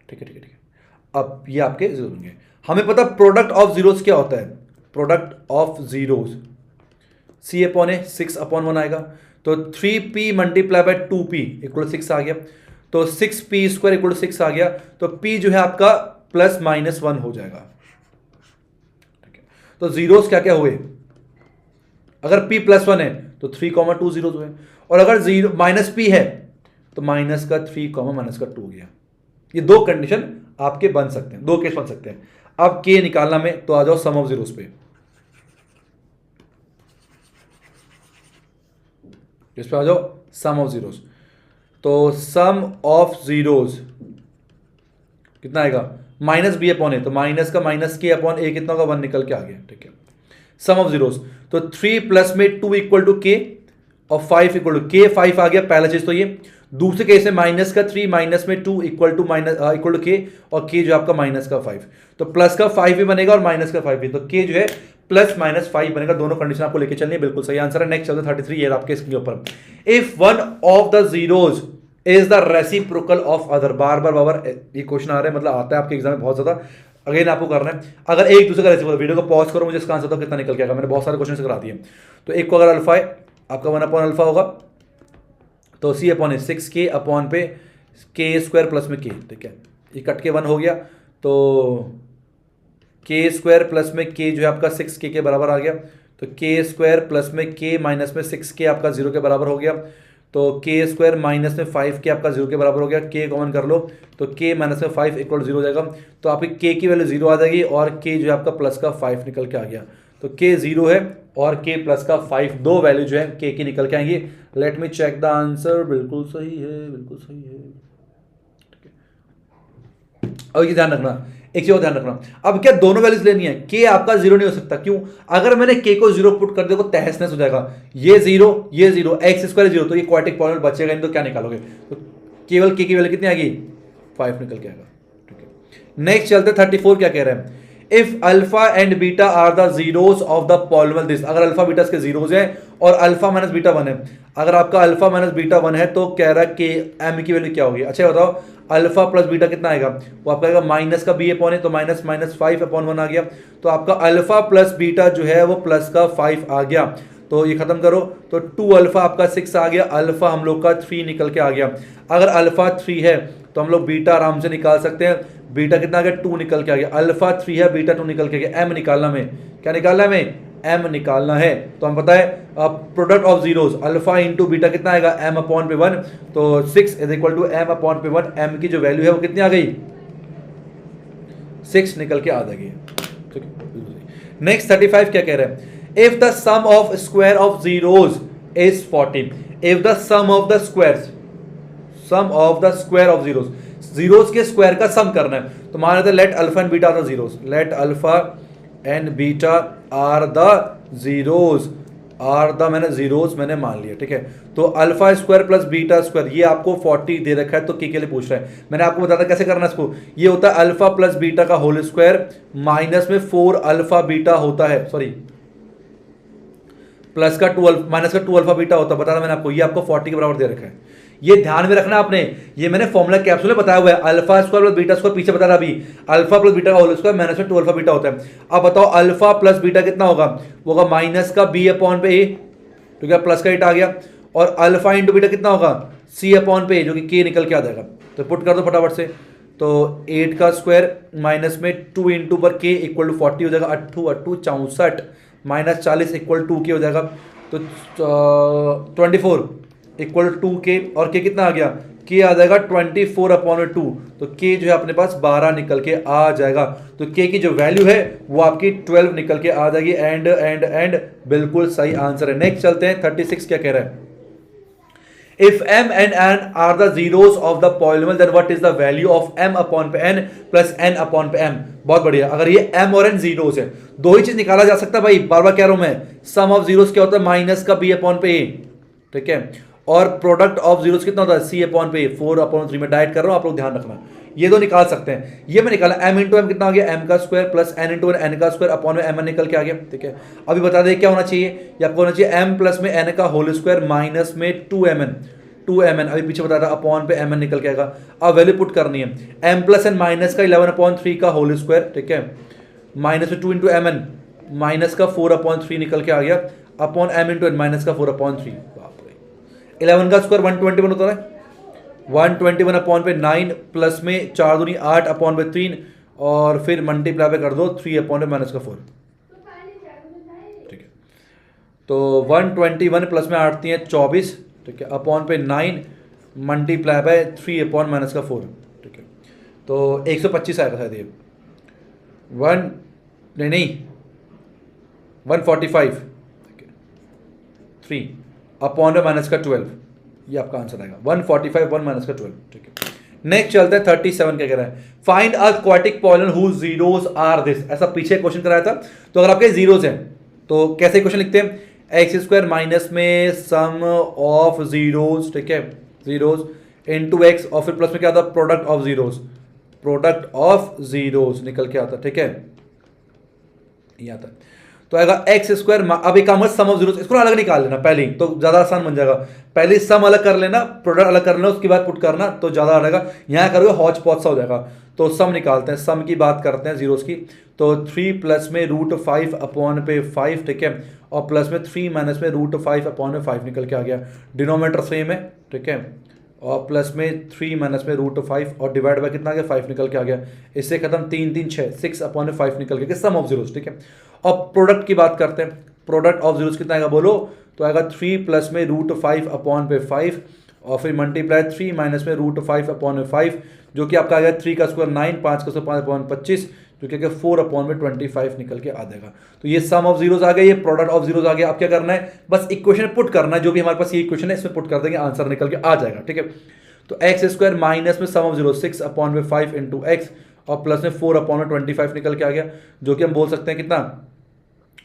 ठीक है, ठीक है, ठीक है। अब ये आपके जीरो बन गए। हमें पता प्रोडक्ट ऑफ जीरोस क्या होता है? प्रोडक्ट ऑफ जीरोस C/A 6/1 आएगा, तो 3p multiply by 2p equal 6 आ गया, तो 6p² इक्वल 6 आ गया, तो p जो है आपका +-1 हो जाएगा, ठीक है। तो जीरोस क्या क्या हुए? अगर p +1 है तो 3,2 जीरोस हुए, और अगर -p है तो माइनस का 3, माइनस का 2 हो गया। ये दो कंडीशन आपके बन सकते हैं, दो केस बन सकते हैं। अब के निकालना में, तो आ जाओ सम ऑफ जीरोस पे, इस पे आ जाओ सम ऑफ जीरोस। तो सम ऑफ जीरोस कितना आएगा? -b/a, तो माइनस का माइनस k/a कितना होगा? 1 निकल के आ गया, ठीक है। सम ऑफ जीरोस, तो 3 प्लस में 2 इक्वल टू k, और 5 इक्वल टू के, 5 आ गया पहला चीज तो ये। दूसरे केस में माइनस का 3 माइनस में 2 इक्वल टू के, और के जो आपका माइनस का 5, तो प्लस का 5 भी बनेगा और माइनस का 5 भी, तो के जो है प्लस माइनस 5 बनेगा। दोनों कंडीशन आपको लेके चलनी है, बिल्कुल सही आंसर है। नेक्स्ट चलते 33 ये आपके इसके ऊपर, if one of the zeros is the reciprocal of other. बार बार ये क्वेश्चन आ रहे हैं, मतलब आता है आपके एग्जाम में बहुत ज्यादा। अगेन आपको करना है, अगर एक दूसरे का रेसिप्रोकल, वीडियो को पॉज करो, मुझे इसका आंसर तो कितना निकल के आएगा, मैंने बहुत सारे क्वेश्चन करा दिए। तो एक को अगर अल्फा है आपका 1 अपॉन अल्फा होगा, तो सी अपॉन है 6 के अपॉन पे के स्क्वायर प्लस में के, ठीक है, ये कट के 1 हो गया, तो के स्क्वायर प्लस में के जो है आपका 6 के बराबर आ गया, तो के स्क्वायर प्लस में के माइनस में 6 के आपका 0 के बराबर हो गया, तो के स्क्वायर माइनस में 5 के आपका 0 के बराबर हो गया, के कॉमन कर लो, तो के माइनस में 5 इक्वल 0 हो जाएगा, तो आपकी के की वैल्यू 0 आ जाएगी, और के जो है आपका प्लस का 5 निकल के आ गया, तो के 0 है और के प्लस का 5, दो वैल्यू जो है के की निकल के आएंगी। Let me check the answer, बिल्कुल सही है, बिल्कुल सही है, ठीक है। और ये ध्यान रखना, एक चीज ध्यान रखना, अब क्या दोनों वैल्यूज लेनी है, के आपका 0 नहीं हो सकता, क्यों? अगर मैंने के को 0 पुट कर दिया तो तहस नहस हो जाएगा, ये 0 एक्स स्क्वायर 0, तो ये क्वाड्रेटिक पॉलिनोमियल बचेगा नहीं, तो क्या निकालोगे? तो केवल के की वैल्यू कितनी आएगी? 5 निकल के आएगा, ठीक है। नेक्स्ट चलते 34 क्या कह रहे हैं, if alpha and beta are the zeros of the polynomial this. अगर अल्फा बीटा इसके जीरोस है और अल्फा माइनस बीटा 1 है, अगर आपका अल्फा माइनस बीटा 1 है तो कह रहा है कि एम की वैल्यू क्या होगी? अच्छा बताओ, अल्फा प्लस बीटा कितना आएगा? वो आपका आएगा माइनस का बी अपॉन है, तो माइनस 5 अपॉन 1 आ गया, तो आपका अल्फा प्लस बीटा जो है वो प्लस का 5 आ गया, तो ये खत्म करो, तो 2 अल्फा आपका 6 आ गया, अल्फा हम लोग का 3 निकल के आ गया। अगर अल्फा 3 है तो हम लोग बीटा आराम से निकाल सकते हैं, बीटा कितना आ गया? 2 निकल के आ गया, अल्फा 3 है, बीटा 2 निकल के गया, एम निकालना में, क्या निकालना है हमें? एम निकालना है। तो हम पता है product of zeros alpha into beta कितना आएगा? एम अपॉन पे 1, तो 6 is equal to M upon पे 1, एम की जो वैल्यू है वो कितनी आ गई? 6 निकल के आ जाएगी, ठीक है। नेक्स्ट 35 क्या कह रहे हैं, if the sum of square of zeros is 40, if the sum of the squares, sum of the square of zeros, zeros के स्क्वायर का सम करना है, तो मान लेते हैं let alpha and beta are the zeros, let alpha and beta are the zeros, are the मैंने जीरोस मैंने मान लिया, ठीक है। तो alpha square plus beta square, ये आपको 40 दे रखा है, तो के लिए पूछ रहा है, मैंने आपको बताया कैसे करना है इसको। ये होता है अल्फा प्लस बीटा का होल स्क्वायर माइनस में 4 अल्फा बीटा होता है, सॉरी प्लस का 2 माइनस का 2 अल्फा बीटा होता है, बता रहा मैंने आपको, ये आपको 40 के बराबर दे रखा है, ये ध्यान में रखना आपने, ये मैंने फॉर्मूला कैप्सूल में बताया हुआ है, alpha square plus beta square पीछे बता रहा, अभी अल्फा प्लस बीटा का होल स्क्वायर माइनस में 2 अल्फा बीटा होता है। अब बताओ अल्फा प्लस बीटा कितना होगा? वो होगा माइनस का बी अपॉन पे ए, ठीक है, प्लस का 8 आ गया, और अल्फा इंटू बीटा कितना होगा? सी अपॉन पे, जो कि के निकल के आ जाएगा, तो पुट कर दो फटाफट से, तो 8 का स्क्वायर माइनस में 2 इंटू पर के इक्वल टू 40 हो जाएगा, 8 64 माइनस 40 इक्वल 2 के हो जाएगा, तो 24 इक्वल 2 के, और के कितना आ गया? के आ जाएगा 24 अपॉन 2, तो के जो है अपने पास 12 निकल के आ जाएगा, तो के की जो वैल्यू है वो आपकी 12 निकल के आ जाएगी, एंड एंड एंड बिल्कुल सही आंसर है। नेक्स्ट चलते हैं 36 क्या कह रहा है, if m and n are the zeros of the polynomial then what is the value of m upon पे n plus n upon पे m। बहुत बढ़िया, अगर ये m और n जीरोस है, दो ही चीज निकाला जा सकता है भाई, बार बार कह रहा हूं मैं, सम ऑफ जीरोस क्या होता है? माइनस का b अपॉन पे a, ठीक है, और प्रोडक्ट ऑफ जीरोस कितना होता है? c अपॉन पे a, 4 अपॉन 3 में डाइट कर रहा हूं, आप लोग ध्यान रखना, ये दो निकाल सकते हैं। ये मैं निकाला m इंटू एम कितना आ गया? m का square plus n into n का स्क्वायर अपॉन में mn निकल के आ गया, ठीक है। अभी बता दें क्या होना चाहिए, ये आपको होना चाहिए m प्लस में n का होल स्क्वायर माइनस में 2mn, अभी पीछे बता रहा अपॉन पे mn निकल के आएगा। अब वैल्यू पुट करनी है, m प्लस एन माइनस का 11 अपॉन 3 का होल स्क्वायर, ठीक है, माइनस में 2 इंटू mn माइनस का 4 अपॉन 3 निकल के आ गया, upon m into N minus का 4 अपॉन 3, 11 का स्क्वायर 121 होता है, 121 अपॉन पे 9 प्लस में 4 दूनी 8 अपॉन पे 3, और फिर मल्टीप्लाई पे कर दो 3 अपॉन पे माइनस का 4, ठीक है। तो 121 प्लस में 8 है 24, ठीक है, अपॉन पे 9 मल्टीप्लाई बाय 3 अपॉन माइनस का 4, ठीक है, तो 125 आएगा शायद ये, 145, ठीक है, 3 अपॉन पे माइनस का 12, ये आपका आंसर आएगा 145 1 माइनस का 12, ठीक है। नेक्स्ट चलता है 37 क्या कह रहा है, find a quadratic polynomial whose zeros are this. ऐसा पीछे क्वेश्चन कराया था, तो अगर आपके जीरोस हैं तो कैसे क्वेश्चन लिखते हैं, एक्स स्क्वायर माइनस में सम ऑफ जीरोस, ठीक है, जीरोस इनटू एक्स, और फिर प्लस में क्या आता है, product of zeros, product of zeros निकल के आता, ठीक है, ये आता है। तो आएगा एक्स स्क्वायर, अब एक काम है सम ऑफ जीरोस, इसको अलग निकाल लेना पहले ही, तो ज्यादा आसान बन जाएगा। पहले सम अलग कर लेना, प्रोडक्ट अलग कर लेना, उसके बाद पुट करना तो ज्यादा रहेगा। यहां करोगे हौच पौच सा हो जाएगा। तो सम निकालते हैं, सम की बात करते हैं जीरोस की। तो 3 प्लस में √5 अपॉन पे 5, ठीक है, और प्लस में 3 माइनस में √5 अपॉन में 5 निकल के आ गया। डिनोमिनेटर सेम है, ठीक है, और प्लस में 3 माइनस में √5 और डिवाइड बाय कितना आ गया, 5 निकल के आ गया। इससे खत्म, 3 3 6 अपॉन में 5 निकल के सम ऑफ जीरोस, ठीक है। और प्रोडक्ट की बात करते हैं, प्रोडक्ट ऑफ जीरोस कितना आएगा बोलो, तो आएगा 3 प्लस में √5 अपॉन पे 5 और फिर मल्टीप्लाई 3 माइनस में √5 अपॉन में 5, जो कि आपका आ गया 3 का स्क्वायर 9, 5 का स्क्वायर 5 अपॉन 25, जो कि 4 अपॉन में 25 निकल के आ जाएगा। तो ये सम ऑफ जीरोस आ गया, ये प्रोडक्ट ऑफ जीरोस आ गया। अब क्या करना है, बस इक्वेशन पुट करना है, जो भी हमारे पास ये इक्वेशन है इसमें पुट कर देंगे, आंसर निकल के आ जाएगा, ठीक है। तो एक्स स्क्वायर माइनस में सम ऑफ जीरो 6 अपॉन में 5 इंटू एक्स और प्लस में 4 अपॉन में 25 निकल के आ गया, जो कि हम बोल सकते हैं कितना,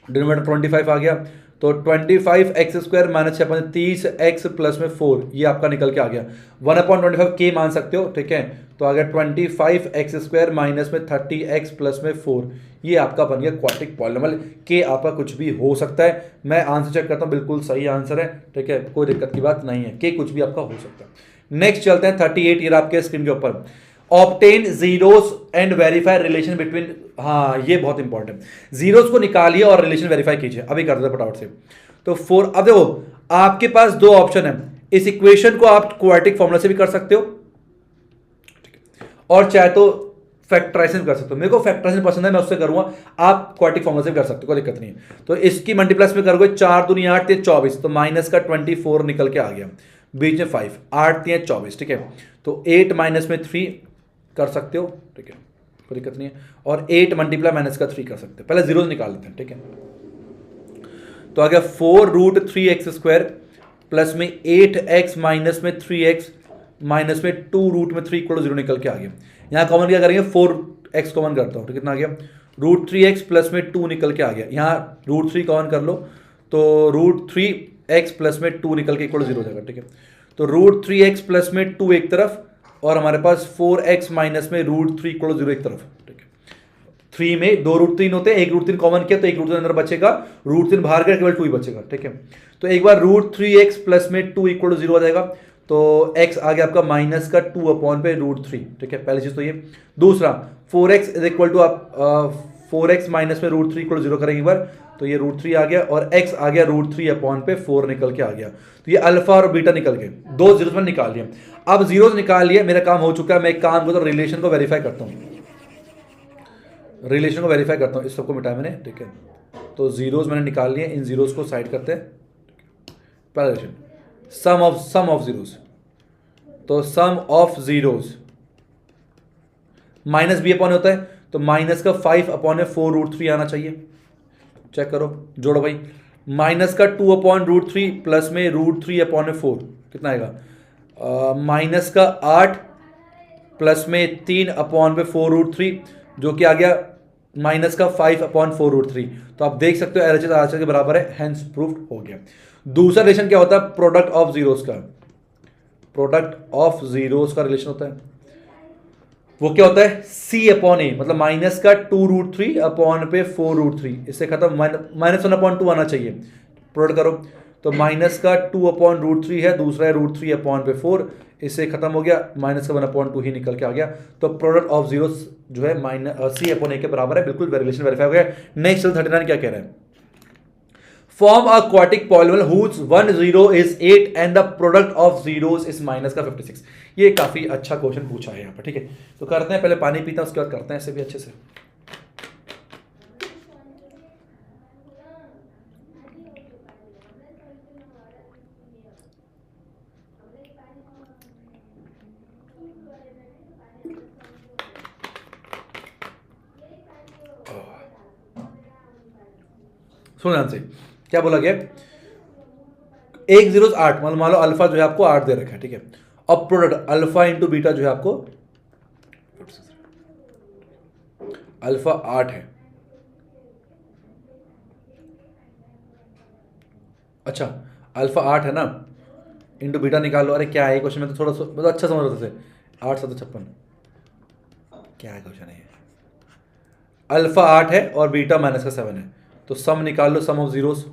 डिनोमिनेटर 25 आ गया। तो 25 x square minus 6 30 x plus में 4, ये आपका निकल के आ गया। 1/25 के मान सकते हो, ठीक है। तो आ गया 25 एक्स स्क्वायर माइनस में 30 एक्स प्लस में 4, ये आपका बन गया क्वाड्रेटिक पॉलिनोमियल। के आपका कुछ भी हो सकता है, मैं आंसर चेक करता हूँ, बिल्कुल सही आंसर है, ठीक है, कोई दिक्कत की बात नहीं है, के कुछ भी आपका हो सकता है। नेक्स्ट चलते हैं 38, ये आपके स्क्रीन के ऊपर, obtain zeros and verify relation between, हाँ ये बहुत इंपॉर्टेंट, जीरोस को निकालिए और रिलेशन वेरीफाई कीजिए, अभी कर दो फटाफट से। तो 4, अब देखो आपके पास दो ऑप्शन है, इस इक्वेशन को आप क्वाड्रेटिक फॉर्मूला से भी कर सकते हो और चाहे तो फैक्टराइजेशन कर सकते हो। मेरे को फैक्टराइजेशन पसंद है, मैं उससे करूंगा, आप क्वाड्रेटिक फॉर्मूला से भी कर सकते हो, कोई दिक्कत नहीं है। तो इसकी मल्टीप्लस में करोगे 4 दूनी 8 3 24, तो माइनस का 24 निकल के आ गया, बीच में 5, 8 3 24, ठीक है। तो 8 माइनस में 3 कर सकते हो, ठीक है, कोई दिक्कत नहीं है, और 8 मल्टीप्लाई माइनस का 3 कर सकते हो। पहले जीरो निकाल लेते हैं, ठीक है। तो आ गया 4√3x स्क्वायर प्लस में 8x माइनस में 3x माइनस में 2√3 इक्वल 0 निकल के आ गया। यहां कॉमन क्या करेंगे, 4x कॉमन करता हूं, तो कितना आ गया, √3x प्लस में 2 निकल के आ गया। यहां √3 कॉमन कर लो, तो √3x प्लस में 2 निकल के इक्वल 0 हो जाएगा, ठीक है। तो √3x प्लस में 2 एक तरफ और हमारे पास 4x माइनस में √3 इक्वल 0 एक तरफ, ठीक है। 3 में 2 √3 होते हैं, एक √3 कॉमन किया तो एक √3 अंदर बचेगा, √3 बाहर गया केवल 2 ही बचेगा, ठीक है। तो एक बार √3x प्लस में 2 इक्वल 0 आ जाएगा, तो x आ गया आपका माइनस का 2 अपॉन पे √3, ठीक है, पहली चीज तो ये। दूसरा 4x इज इक्वल टू आप 4x माइनस में √3 इक्वल 0 करेंगे एक बार, तो ये √3 आ गया और x आ गया √3 अपॉन पे 4 निकल के आ गया। तो ये अल्फा और बीटा निकल गए, दो जीरोस में निकाल लिया। अब जीरोस निकाल लिए, मेरा काम हो चुका है, मैं एक काम करता हूँ, रिलेशन को वेरीफाई करता हूँ, रिलेशन को वेरीफाई करता हूँ, इस सबको मिटाया मैंने, ठीक है। तो जीरोस मैंने निकाल लिए, इन जीरोस को साइड करते हैं। पहला रिलेशन सम ऑफ जीरोस, तो sum of zeros minus B upon होता है, तो माइनस का 5 अपॉन में 4√3 आना चाहिए, चेक करो, जोड़ो भाई। माइनस का 2 अपॉन √3 प्लस में √3 अपॉन में 4 कितना आएगा, माइनस का 8 प्लस में 3 अपॉन में 4√3, जो कि आ गया माइनस का 5 अपॉन 4√3। तो आप देख सकते हो एलएचएस आरएचएस के बराबर है, हेंस प्रूफ्ड हो गया। दूसरा रिलेशन क्या होता है, प्रोडक्ट ऑफ जीरोस का, प्रोडक्ट ऑफ जीरोस का रिलेशन होता है, वो क्या होता है, c अपॉन ए, मतलब माइनस का 2√3 अपॉन पे 4√3, इससे खत्म, -1 अपॉन 2 आना चाहिए, प्रोडक्ट करो, तो माइनस का 2 अपॉन √3 है, दूसरा है √3 अपॉन पे 4, इससे खत्म हो गया, माइनस का 1 अपॉन 2 ही निकल के आ गया। तो प्रोडक्ट ऑफ जीरोस जो है c अपॉन ए के बराबर है, बिल्कुल रिलेशन वेरीफाई हो गया। नेक्स्ट 39 क्या कह रहे हैं, form a quadratic polynomial whose one zero is 8 and the product of zeros is minus का 56। ये काफी अच्छा क्वेश्चन पूछा है यहाँ पर, ठीक है। तो करते हैं, पहले पानी पीता हूं, उसके बाद करते हैं इसे भी अच्छे से। सुन ध्यान से, क्या बोला गया, एक जीरो 8, मान लो अल्फा जो है आपको 8 दे रखा है, ठीक है, और प्रोडक्ट अल्फा इंटू बीटा जो है आपको अल्फा 8 है, अच्छा अल्फा 8 है ना, इंटू बीटा निकालो। अरे क्या है क्वेश्चन में, तो थोड़ा सा मतलब अच्छा समझ रहे थे। 8 7 56 क्या है क्वेश्चन है? अल्फा 8 है और बीटा माइनस का 7 है, तो सम निकाल लो, सम ऑफ जीरोस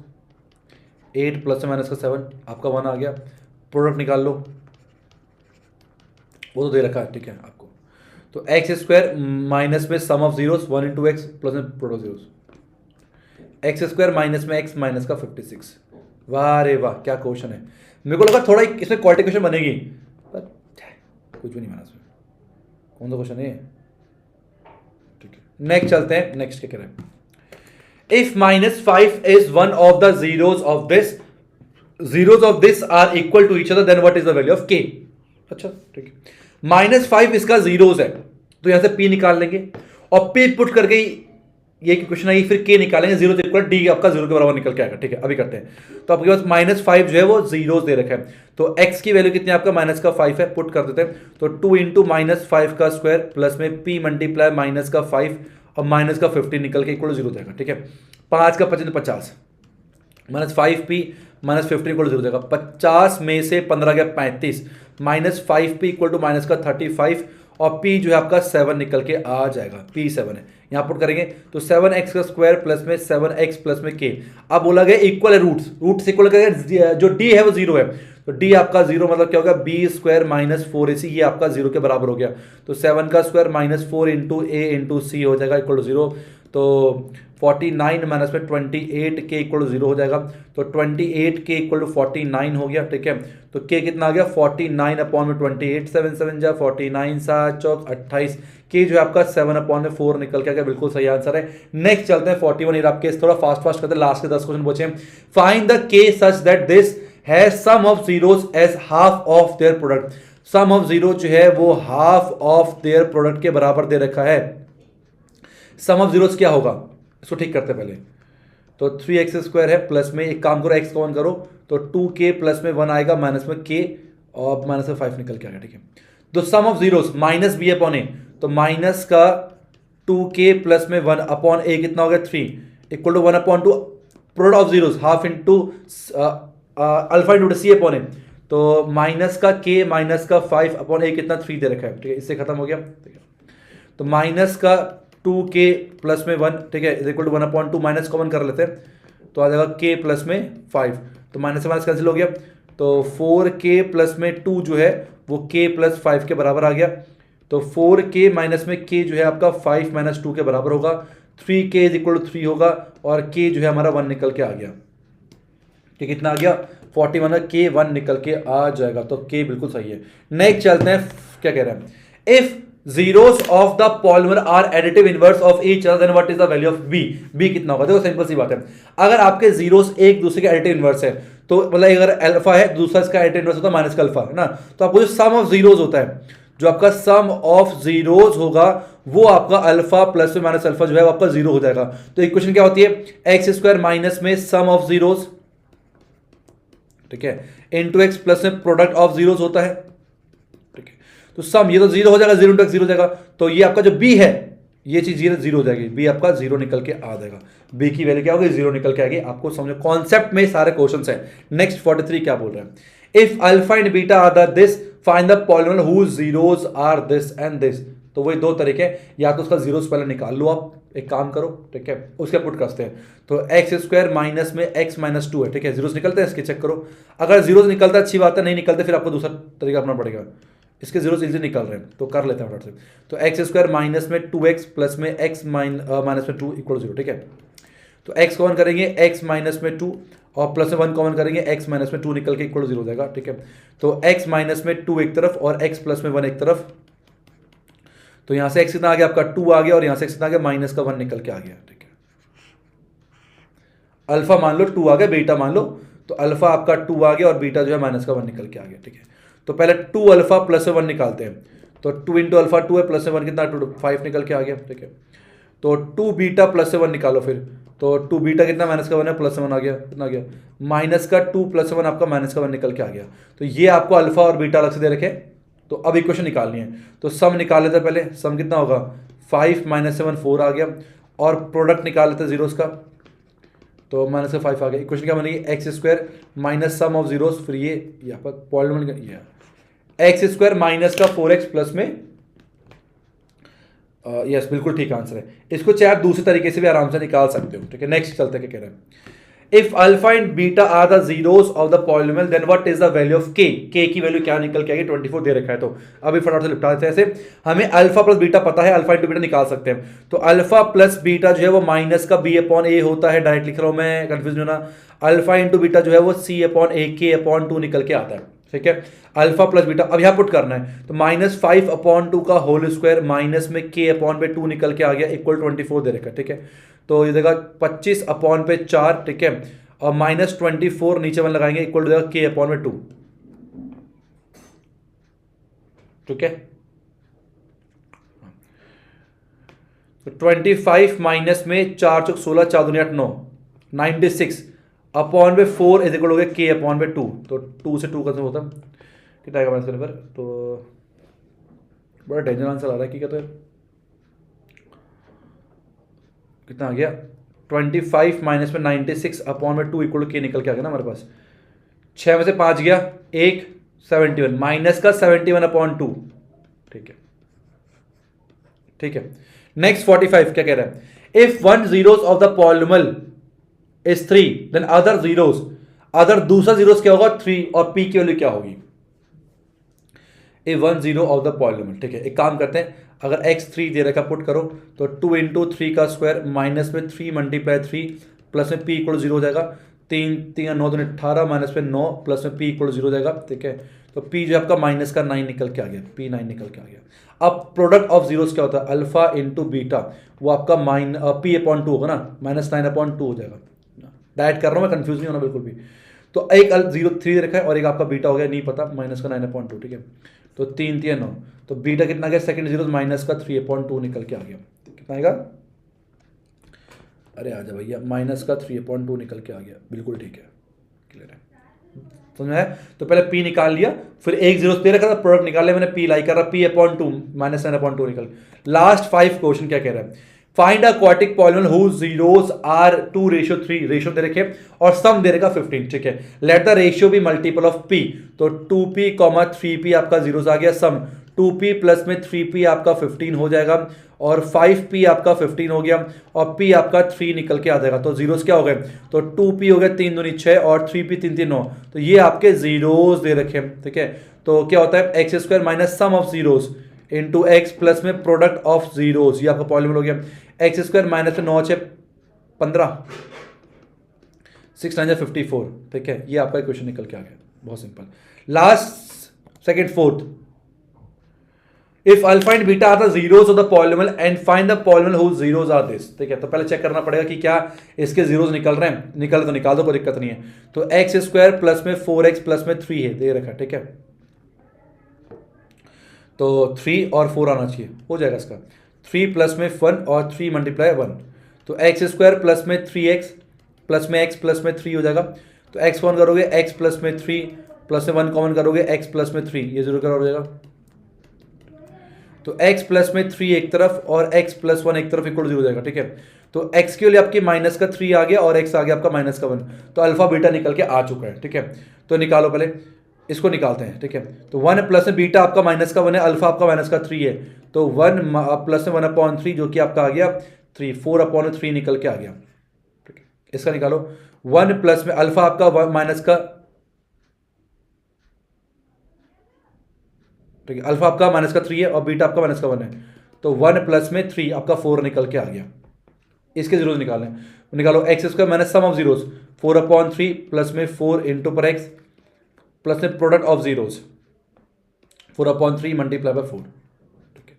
8 प्लस माइनस का 7 आपका 1 आ गया। प्रोडक्ट निकाल लो, वो तो दे रखा है, ठीक है आपको। तो एक्स स्क्वायर माइनस में sum of zeros 1 into X plus में product zeros, X square minus में एक्स माइनस का 56। वाह रे वाह क्या क्वेश्चन है। मेरे को लगा थोड़ा इसमें क्वालिटी क्वेश्चन बनेगी, पर कुछ भी नहीं बना इसमें। कौन सा क्वेश्चन है? ठीक है नेक्स्ट चलते हैं। नेक्स्ट क्या कह रहे हैं? If -5 is one of the zeros of this are equal to each other, then what is the value of k? अच्छा ठीक है, -5 इसका जीरोस है, तो यहां से p निकाल लेंगे और p पुट करके ये क्वेश्चन आई, फिर k निकालेंगे, जीरो इक्वल डी आपका जीरो के बराबर निकल के आएगा। ठीक है अभी करते हैं। तो आपके पास -5 जो है वो जीरोस दे रखा है, तो x की वैल्यू कितनी है आपका -5 है, पुट कर देते हैं। तो 2 इंटू -5 का स्क्वायर प्लस में p मल्टीप्लाई -5 और माइनस का 15 निकल के इक्वल जीरो जाएगा। ठीक है 5 का 55 50 -5p -15 इक्वल जीरो जाएगा। 50 में से 15 गया 35, -5p इक्वल टू माइनस का 35 और p जो है आपका 7 निकल के आ जाएगा। p 7 है, यहाँ पुट करेंगे तो 7x का स्क्वायर प्लस में 7x प्लस में k। अब बोला गया इक्वल है रूट्स इक्वल करेंगे, जो d है वो जीरो है, तो d आपका जीरो मतलब क्या होगा, b स्क्वायर -4ac, ये आपका जीरो के बराबर हो गया। तो 7 का स्क्वायर -4 इंटू a इंटू सी हो जाएगा इक्वल टू जीरो। तो 49 माइनस में 28 के इक्वल टू जीरो हो जाएगा, तो 28 के इक्वल टू 49 हो गया। ठीक है तो k कितना आ गया 49 अपॉन में 28, 7 7 जा 49 7 चौक 28, के जो है आपका 7 अपॉन में 4 निकल के आ गया, बिल्कुल सही आंसर है। नेक्स्ट चलते हैं 41 ईयर आपके, थोड़ा फास्ट करते हैं, लास्ट के 10 क्वेश्चन बचे। Find the K such that this has sum of zeros as half of their product. Sum of zero जो है वो हाफ ऑफ देयर प्रोडक्ट के बराबर दे रखा है। सम ऑफ जीरोस क्या होगा, इसको ठीक करते पहले। तो 3x स्क्वायर है, प्लस में एक काम करो x कॉमन करो, तो 2k प्लस में 1 आएगा, माइनस में k और माइनस में 5 निकल के आएगा। ठीक है तो sum of zeros minus b upon a, तो माइनस का 2k प्लस में 1 अपॉन a कितना हो गया 3 equal to 1 upon 2 product of zeros half into alpha into C upon A, तो माइनस का k माइनस का 5 अपॉन a कितना 3 दे रखा है। ठीक है इससे खत्म हो गया। ठीक है तो माइनस का 2k प्लस में 1, ठीक है is equal to 1 upon 2, minus common कर लेते हैं तो आ जाएगा k प्लस में 5, तो माइनस से माइनस कैंसिल हो गया, तो 4k प्लस में 2 जो है वो k प्लस 5 के बराबर आ गया। तो 4k माइनस में k जो है आपका 5 माइनस 2 के बराबर होगा, 3k इज इक्वल टू 3 होगा और k जो है हमारा 1 निकल के आ गया। ठीक कितना आ गया 41 का k 1 निकल के आ जाएगा, तो k बिल्कुल सही है। नेक्स्ट चलते हैं, क्या कह रहे हैं, if zeros of the polymer are additive inverse of each other then what is the value of b। b कितना होगा, देखो सिंपल सी बात है, अगर आपके जीरोस एक दूसरे के एडिटिव इनवर्स है, तो मतलब अगर अल्फा है दूसरा इसका एडिटिव इनवर्स होता है माइनस का अल्फा है ना, तो आपको जो सम ऑफ जीरोस होता है, जो आपका सम ऑफ जीरोस होगा वो आपका अल्फा प्लस में माइनस अल्फा जो है वो आपका जीरो हो जाएगा। तो इक्वेशन क्या होती है, एक्स स्क्वायर माइनस में सम ऑफ जीरोस, ठीक है इनटू एक्स प्लस में प्रोडक्ट ऑफ जीरोस होता है। ठीक है तो सम ये तो जीरो हो जाएगा, जीरो इंटू एक्स जीरो हो जाएगा, तो ये आपका जो बी है ये चीज जीरो हो जाएगी, बी आपका जीरो निकल के आ जाएगा, बी की वैल्यू क्या होगी जीरो निकल के आएगी। आपको समझो कॉन्सेप्ट में सारे क्वेश्चंस हैं। नेक्स्ट 43 क्या बोल रहे हैं, if alpha and beta are the this find the polynomial whose zeros are this and this. तो वही दो तरीके, या तो उसका जीरोस पहले निकाल लो आप, एक काम करो ठीक है उसके पुट करते हैं। तो एक्स स्क्वायर माइनस में एक्स माइनस 2 है, ठीक है जीरोस निकलते हैं इसके चेक करो, अगर जीरोस निकलता अच्छी बात है, नहीं निकलते फिर आपको दूसरा तरीका अपना पड़ेगा। इसके जीरोस इजी निकल रहे हैं तो कर लेते हैं फटाफट से। तो एक्स स्क्वायर माइनस में 2x प्लस में एक्स माइनस में 2 इक्वल 0, ठीक है तो x कॉमन करेंगे x माइनस में 2 और प्लस में 1 कॉमन करेंगे x माइनस में 2 निकल के इक्वल 0 हो जाएगा। ठीक है तो x माइनस में 2 एक तरफ और x प्लस में 1 एक तरफ, तो यहां से x कितना आ गया आपका 2 आ गया और यहां से x कितना आ गया माइनस का 1 निकल के आ गया। ठीक है अल्फा मान लो 2 आ गया, बीटा मान लो, तो अल्फा आपका 2 आ गया और बीटा जो है माइनस का 1 निकल के आ गया। ठीक है तो पहले 2 अल्फा प्लस से 1 निकालते हैं, तो 2 इंटू अल्फा 2 है, प्लस से 1 कितना 2 5 निकल के आ गया। ठीक है तो 2 बीटा प्लस से 1 निकालो, फिर तो 2 बीटा कितना माइनस का 1 है, प्लस से 1 आ गया, कितना आ गया माइनस का 2 प्लस से 1 आपका माइनस का 1 निकल के आ गया। तो ये आपको अल्फा और बीटा अलग से दे रखे। तो अब इक्वेशन निकालनी है, तो सम निकाल लेते हैं पहले, सम कितना होगा 5 माइनस 7 4 आ गया, और प्रोडक्ट निकाल लेते हैं जीरोस का, तो माइनस का 5 आ गया। इक्वेशन क्या बनेगी, x square minus sum of zeros, फिर ये यहाँ पर पॉलिनोमियल ये एक्स स्क्वायर माइनस का 4x प्लस में यस बिल्कुल ठीक आंसर है। इसको चाहे आप दूसरे तरीके से भी आराम से निकाल सकते हो। ठीक है, नेक्स्ट चलते हैं, क्या कह रहे हैं, if alpha and beta are the zeros of the polynomial then what is the value of K, K की वैल्यू क्या निकल के आएगी, 24 दे रखा है। तो अभी फटाफट से निपटा देते हैं ऐसे, हमें अल्फा प्लस बीटा पता है, अल्फा इंटू बीटा निकाल सकते हैं। तो अल्फा प्लस बीटा जो है वो माइनस का बी अपॉन ए होता है, डायरेक्ट लिख रहा हूं मैं, कंफ्यूज नहीं होना। अल्फा इंटू बीटा जो है वो सी अपॉन ए के अपॉन 2 निकल के आता है। ठीक है, अल्फा प्लस बीटा अब यहां पुट करना है, तो माइनस 5 अपॉन 2 का होल स्क्वायर माइनस में के अपॉन पे 2 निकल के आ गया, इक्वल 24 दे रखा है। ठीक है, तो ये देगा 25 अपॉन पे 4, ठीक है, और माइनस 24 नीचे वन लगाएंगे, इक्वल टू देगा के अपॉन में 2। ठीक है, तो 25 माइनस में 4 चौक 16, 4 दूनी 8 9, 96 अपॉन में 4 इज इक्वल हो गया के अपॉन में 2। तो 2 से 2 कैसे होता, कितना आएगा माइनस करने पर, तो बड़ा डेंजर आंसर आ रहा है कि क्या, तो कितना आ गया 25 माइनस में 96 अपॉन में 2 इक्वल टू के निकल के आ गया ना हमारे पास। 6 में से 5 गया, 1 71 माइनस का 71 अपॉन 2। ठीक है, ठीक है, नेक्स्ट 45 क्या कह रहा है, if one zeros of the polynomial is 3 then other zeros, other दूसरा जीरोस क्या होगा 3, और पी की वैल्यू क्या होगी, ए 1 0 ऑफ द पॉलिनोमियल। ठीक है, एक काम करते हैं, अगर x 3 दे रखा पुट करो, तो 2 इंटू 3 का स्क्वायर माइनस में 3 मल्टीप्लाई 3 प्लस में p इक्वल 0 हो जाएगा, 3 3 9 2 18 माइनस में 9 प्लस में p इक्वल 0 हो जाएगा। ठीक है, तो p जो आपका माइनस का 9 निकल के आ गया, p 9 निकल के आ गया। अब प्रोडक्ट ऑफ जीरोस क्या होता है, अल्फा इंटू बीटा, वो आपका p अपॉन 2 होगा ना, माइनस 9 अपॉन 2 हो जाएगा। डायरेक्ट कर रहा हूँ मैं, कंफ्यूज नहीं होना बिल्कुल भी। तो एक 0 3 रखा है और एक आपका बीटा हो गया नहीं पता, माइनस का 9 अपॉन 2। ठीक है, तो 3 3 9, तो बीटा कितना गया, सेकंड जीरो माइनस का 3 अपॉन 2 निकल के आ गया। कितना आएगा, अरे आजा भैया, माइनस का 3 अपॉन 2 निकल के आ गया, बिल्कुल ठीक है, क्लियर है, समझ में आया। तो पहले p निकाल लिया, फिर एक जीरो दे रखा था, प्रोडक्ट निकाल लिया मैंने, p लाई कर रहा, p अपॉन 2 माइनस 9 अपॉन 2 निकल। लास्ट 5 क्वेश्चन क्या कह रहा है, find a quadratic polynomial whose zeros are 2:3, ratio दे रखे और सम दे रखा 15। ठीक है, let the ratio be multiple of p, तो 2p 3p आपका जीरोस आ गया, सम 2p प्लस में 3p आपका 15 हो जाएगा, और 5p आपका 15 हो गया, और p आपका 3 निकल के आ जाएगा। तो जीरोस क्या हो गए, तो 2p हो गया 3 दूनी 6 और 3p 3 3 9, तो ये आपके जीरोस दे रखे। ठीक है, तो क्या होता है, x square minus sum of zeros into X plus में प्रोडक्ट ऑफ जीरोस, ये आपका पॉलिनोमियल हो गया। एक्स स्क्वायर माइनस में 9 6 15, 6 9 54। ठीक है, ये आपका क्वेश्चन निकल के आ गया, बहुत simple. Last second fourth, if alpha and beta are the zeros of the polynomial and find the polynomial whose zeros are this. ठीक है, तो पहले चेक करना पड़ेगा कि क्या इसके जीरोस निकल रहे हैं, निकल तो निकाल दो, कोई दिक्कत नहीं है। तो एक्स स्क्वायर प्लस में 4x प्लस में 3 है, दे रखा। ठीक है, तो 3 और 4 आना चाहिए, हो जाएगा इसका 3 प्लस में 1 और 3 मल्टीप्लाई 1, तो एक्स स्क्वायर प्लस में 3x प्लस में x प्लस में 3 हो जाएगा। तो x कॉमन करोगे x प्लस में 3 प्लस में 1 कॉमन करोगे x प्लस में 3, ये जरूर हो जाएगा। तो x प्लस में 3 एक तरफ और x प्लस 1 एक तरफ इक्वल 0 हो जाएगा। ठीक है, तो x के लिए आपकी माइनस का 3 आ गया और x आ गया आपका माइनस का 1, तो अल्फा बीटा निकल के आ चुका है। ठीक है, तो निकालो पहले, इसको निकालते हैं। ठीक है, तो 1 प्लस में बीटा आपका माइनस का 1 है, अल्फा आपका माइनस का 3 है, तो 1 प्लस में 1 अपॉन 3 जो कि आपका आ गया 3, 4 अपॉन 3 निकल के आ गया। ठीक है, इसका निकालो, 1 प्लस में अल्फा आपका माइनस का, ठीक है, अल्फा आपका माइनस का 3 है और बीटा आपका माइनस का 1 है, तो 1 प्लस में 3 आपका 4 निकल के आ गया। इसके जीरोस निकालें, निकालो x square minus sum of zeros 4 upon 3 plus में 4 इंटू पर एक्स प्लस में product of zeros 4 upon 3 multiply by 4। ठीक है,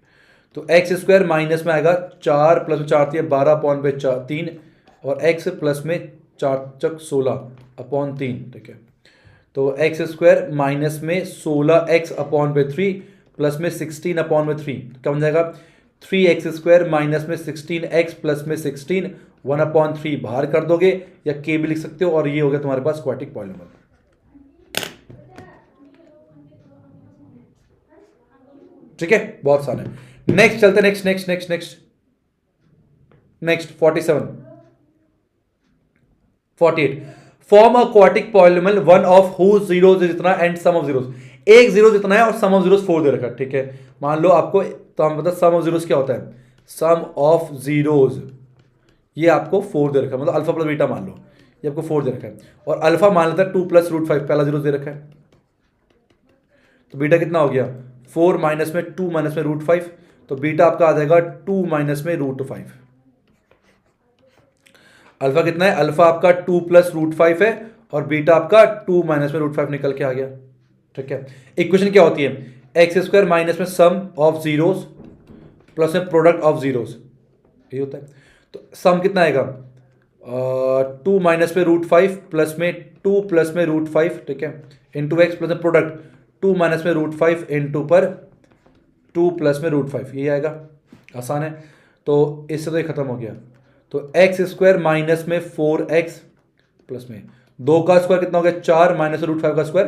तो एक्स स्क्वायर माइनस में आएगा 4 प्लस में 4 12 अपॉन पे 3 और एक्स प्लस में 4 चक 16 अपॉन 3। ठीक है, तो एक्स स्क्वायर माइनस में 16x अपॉन पे 3 प्लस में 16 अपॉन में 3, क्या बन जाएगा 3x स्क्वायर माइनस में 16x प्लस में 16 1 अपॉन 3 बाहर कर दोगे या k भी लिख सकते हो, और ये हो गया तुम्हारे पास क्वाड्रेटिक पॉलिनोमियल। ठीक है, बहुत आसान है। नेक्स्ट चलते, next next next next next 47, 48 form a quadratic polynomial one of whose zeros is इतना एंड सम ऑफ जीरोस, एक जीरो इतना है और सम ऑफ जीरोस 4 दे रखा है, ठीक है। मान लो आपको, तो हम बता सम ऑफ जीरोस क्या होता है, सम ऑफ जीरोस ये आपको 4 दे रखा है, मतलब अल्फा प्लस बीटा मान लो ये आपको 4 दे रखा है, और अल्फा मान लेता है 2 + √5, पहला जीरो दे रखा है, तो बीटा कितना हो गया 4 माइनस में 2 माइनस में √5, तो बीटा आपका आ जाएगा 2 माइनस में √5। अल्फा कितना है, अल्फा आपका 2 + √5 है और बीटा आपका 2 माइनस में √5 निकल के आ गया, ठीक है। इक्वेशन क्या होती है, x² माइनस में सम ऑफ जीरोस प्लस में प्रोडक्ट ऑफ जीरोस, ये होता है। तो सम कितना आएगा 2 माइनस में √5 प्लस में 2 प्लस में √5, ठीक है, इंटू एक्स प्लस में प्रोडक्ट 2 माइनस में √5 इंटू पर 2 प्लस में √5, ये आएगा, आसान है। तो इससे तो ये खत्म हो गया, तो x² माइनस में 4x प्लस में 2 का स्क्वायर कितना हो गया 4 माइनस में √5 का स्क्वायर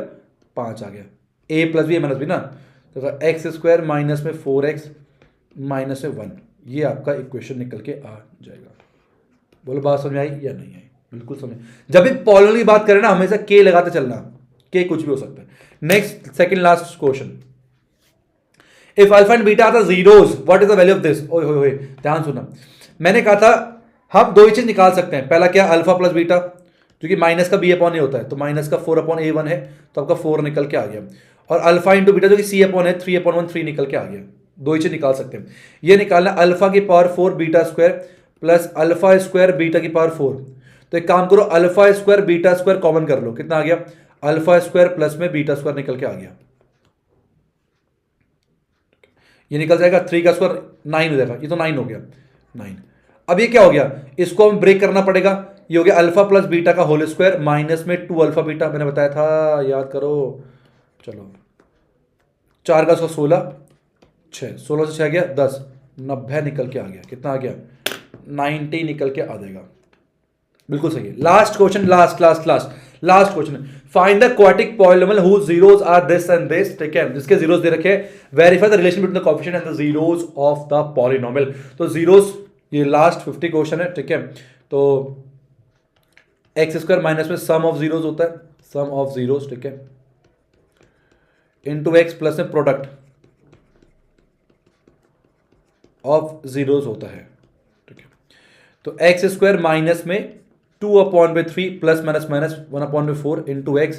5 आ गया, a plus B minus B ना, तो x² माइनस में 4x माइनस में 1, ये आपका इक्वेशन निकल के आ जाएगा। बोलो बात समझ आई या नहीं आई, बिल्कुल समझ। जब भी पॉलिनोमियल की बात करें ना हमेशा k लगाते चलना, k कुछ भी हो सकता है। Next second last question, if alpha and beta are the zeros what is the value of this. ओए होए होए, ध्यान सुनना, मैंने कहा था हम दो ही चीज निकाल सकते हैं, पहला क्या अल्फा प्लस बीटा, जो कि माइनस का b अपॉन ए होता है, तो माइनस का 4/a1 है, तो आपका 4 निकल के आ गया, और अल्फा इंटू बीटा जो कि c अपॉन है 3/1 3 निकल के आ गया। दो ही चीज निकाल सकते हैं, ये निकालना अल्फा की power 4 beta square plus alpha square beta की पावर 4। तो एक काम करो alpha square beta square common कर लो, कितना आ गया अल्फा स्क्वायर प्लस में बीटा स्क्वायर निकल के आ गया, ये निकल जाएगा 3 का स्क्वायर 9 हो जाएगा, ये तो 9 हो गया 9। अब ये क्या हो गया, इसको हम ब्रेक करना पड़ेगा, ये हो गया अल्फा प्लस बीटा का होल स्क्वायर माइनस में 2 अल्फा बीटा, मैंने बताया था याद करो, चलो 4 का स्क्वायर 16 6, 16 से 6 गया 10, 90 निकल के आ गया, कितना आ गया 90 निकल के आ जाएगा, बिल्कुल सही है। Last question, last question, find the quadratic polynomial whose zeros are this and this, ठीक है, जिसके जीरोस दे रखे हैं, verify the relation between the coefficient and the zeros of the polynomial. तो जीरोस, ये लास्ट 50 क्वेश्चन है, ठीक है। तो x² माइनस में सम ऑफ जीरोस होता है, सम ऑफ जीरोस, ठीक है, इंटू एक्स प्लस में प्रोडक्ट ऑफ जीरोस होता है, ठीक है। तो x² माइनस में 2/3 plus minus minus 1/4 into X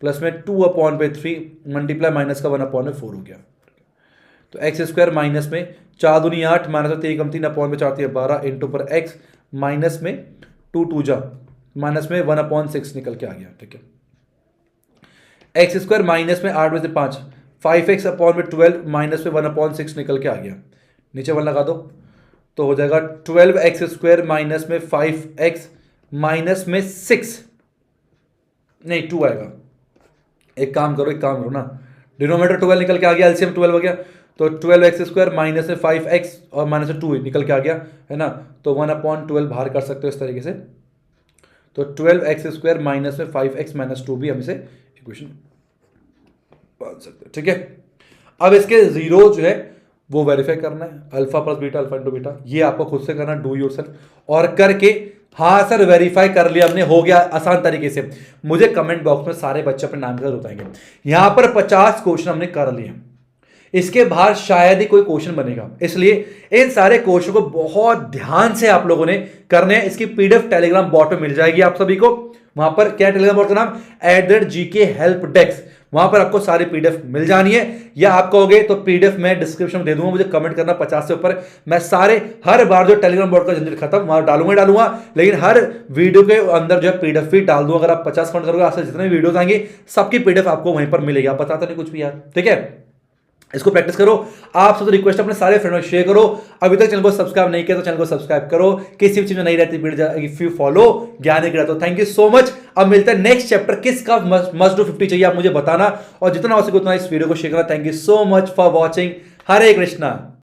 plus में 2/3 मल्टीप्लाई माइनस का 1/4 हो गया। तो x² माइनस में 4 दूनी 8 माइनस 3 3/4 12 इंटू पर x माइनस में 2 2 जा माइनस में 1/6 निकल के आ गया, ठीक है। x² माइनस में 8 में से 5 5x/12 माइनस में 1/6 निकल के आ गया, नीचे 1 लगा दो तो हो जाएगा 12x² माइनस में 5x माइनस में 6 नहीं 2 आएगा। एक काम करो ना, डिनोमिनेटर 12 निकल के आ गया, एलसीएम 12 हो गया, तो 12x² माइनस में 5x और माइनस में 2 निकल के आ गया है ना, तो 1/12 बाहर कर सकते हो इस तरीके से। तो 12x² माइनस में 5x माइनस 2 भी हम इसे इक्वेशन मान सकते हैं, ठीक है। अब इसके जीरो जो है वो वेरीफाई करना है, alpha plus beta alpha into beta, ये आपको खुद से करना, डू योरसेल्फ, और करके हाँ सर वेरीफाई कर लिया हमने, हो गया आसान तरीके से, मुझे कमेंट बॉक्स में सारे बच्चे अपने नाम के साथ बताएंगे। यहां पर 50 क्वेश्चन हमने कर लिए, इसके बाहर शायद ही कोई क्वेश्चन बनेगा, इसलिए इन सारे क्वेश्चन को बहुत ध्यान से आप लोगों ने करने हैं। इसकी पीडीएफ टेलीग्राम बॉट में मिल जाएगी आप सभी को, वहां पर क्या टेलीग्राम बॉट का नाम @GK हेल्प डेस्क, वहां पर आपको सारी पीडीएफ मिल जानी है, या आप कहोगे तो पीडीएफ मैं डिस्क्रिप्शन में दे दूंगा, मुझे कमेंट करना 50 से ऊपर, मैं सारे हर बार जो टेलीग्राम बॉट का झंझट खत्म वहां डालूंगा, लेकिन हर वीडियो के अंदर जो है पीडीएफ भी डाल दूंगा। अगर आप 50 कमेंट करोगे, आपसे जितने वीडियोस आएंगे सबकी पीडीएफ आपको वहीं पर मिलेगी, आप बताते नहीं कुछ भी यार, ठीक है। इसको प्रैक्टिस करो, आप सबसे रिक्वेस्ट अपने सारे फ्रेंड्स में शेयर करो, अभी तक चैनल को सब्सक्राइब नहीं किया तो चैनल को सब्सक्राइब करो, किसी भी चीज में नहीं रहती वीडियो इफ यू फॉलो ज्ञान की। तो थैंक यू सो मच। अब मिलता है नेक्स्ट चैप्टर, किसका मस्ट डू 50 चाहिए आप मुझे बताना, और जितना हो सके उतना इस वीडियो को शेयर करना। Thank you so much for watching, Hare Krishna.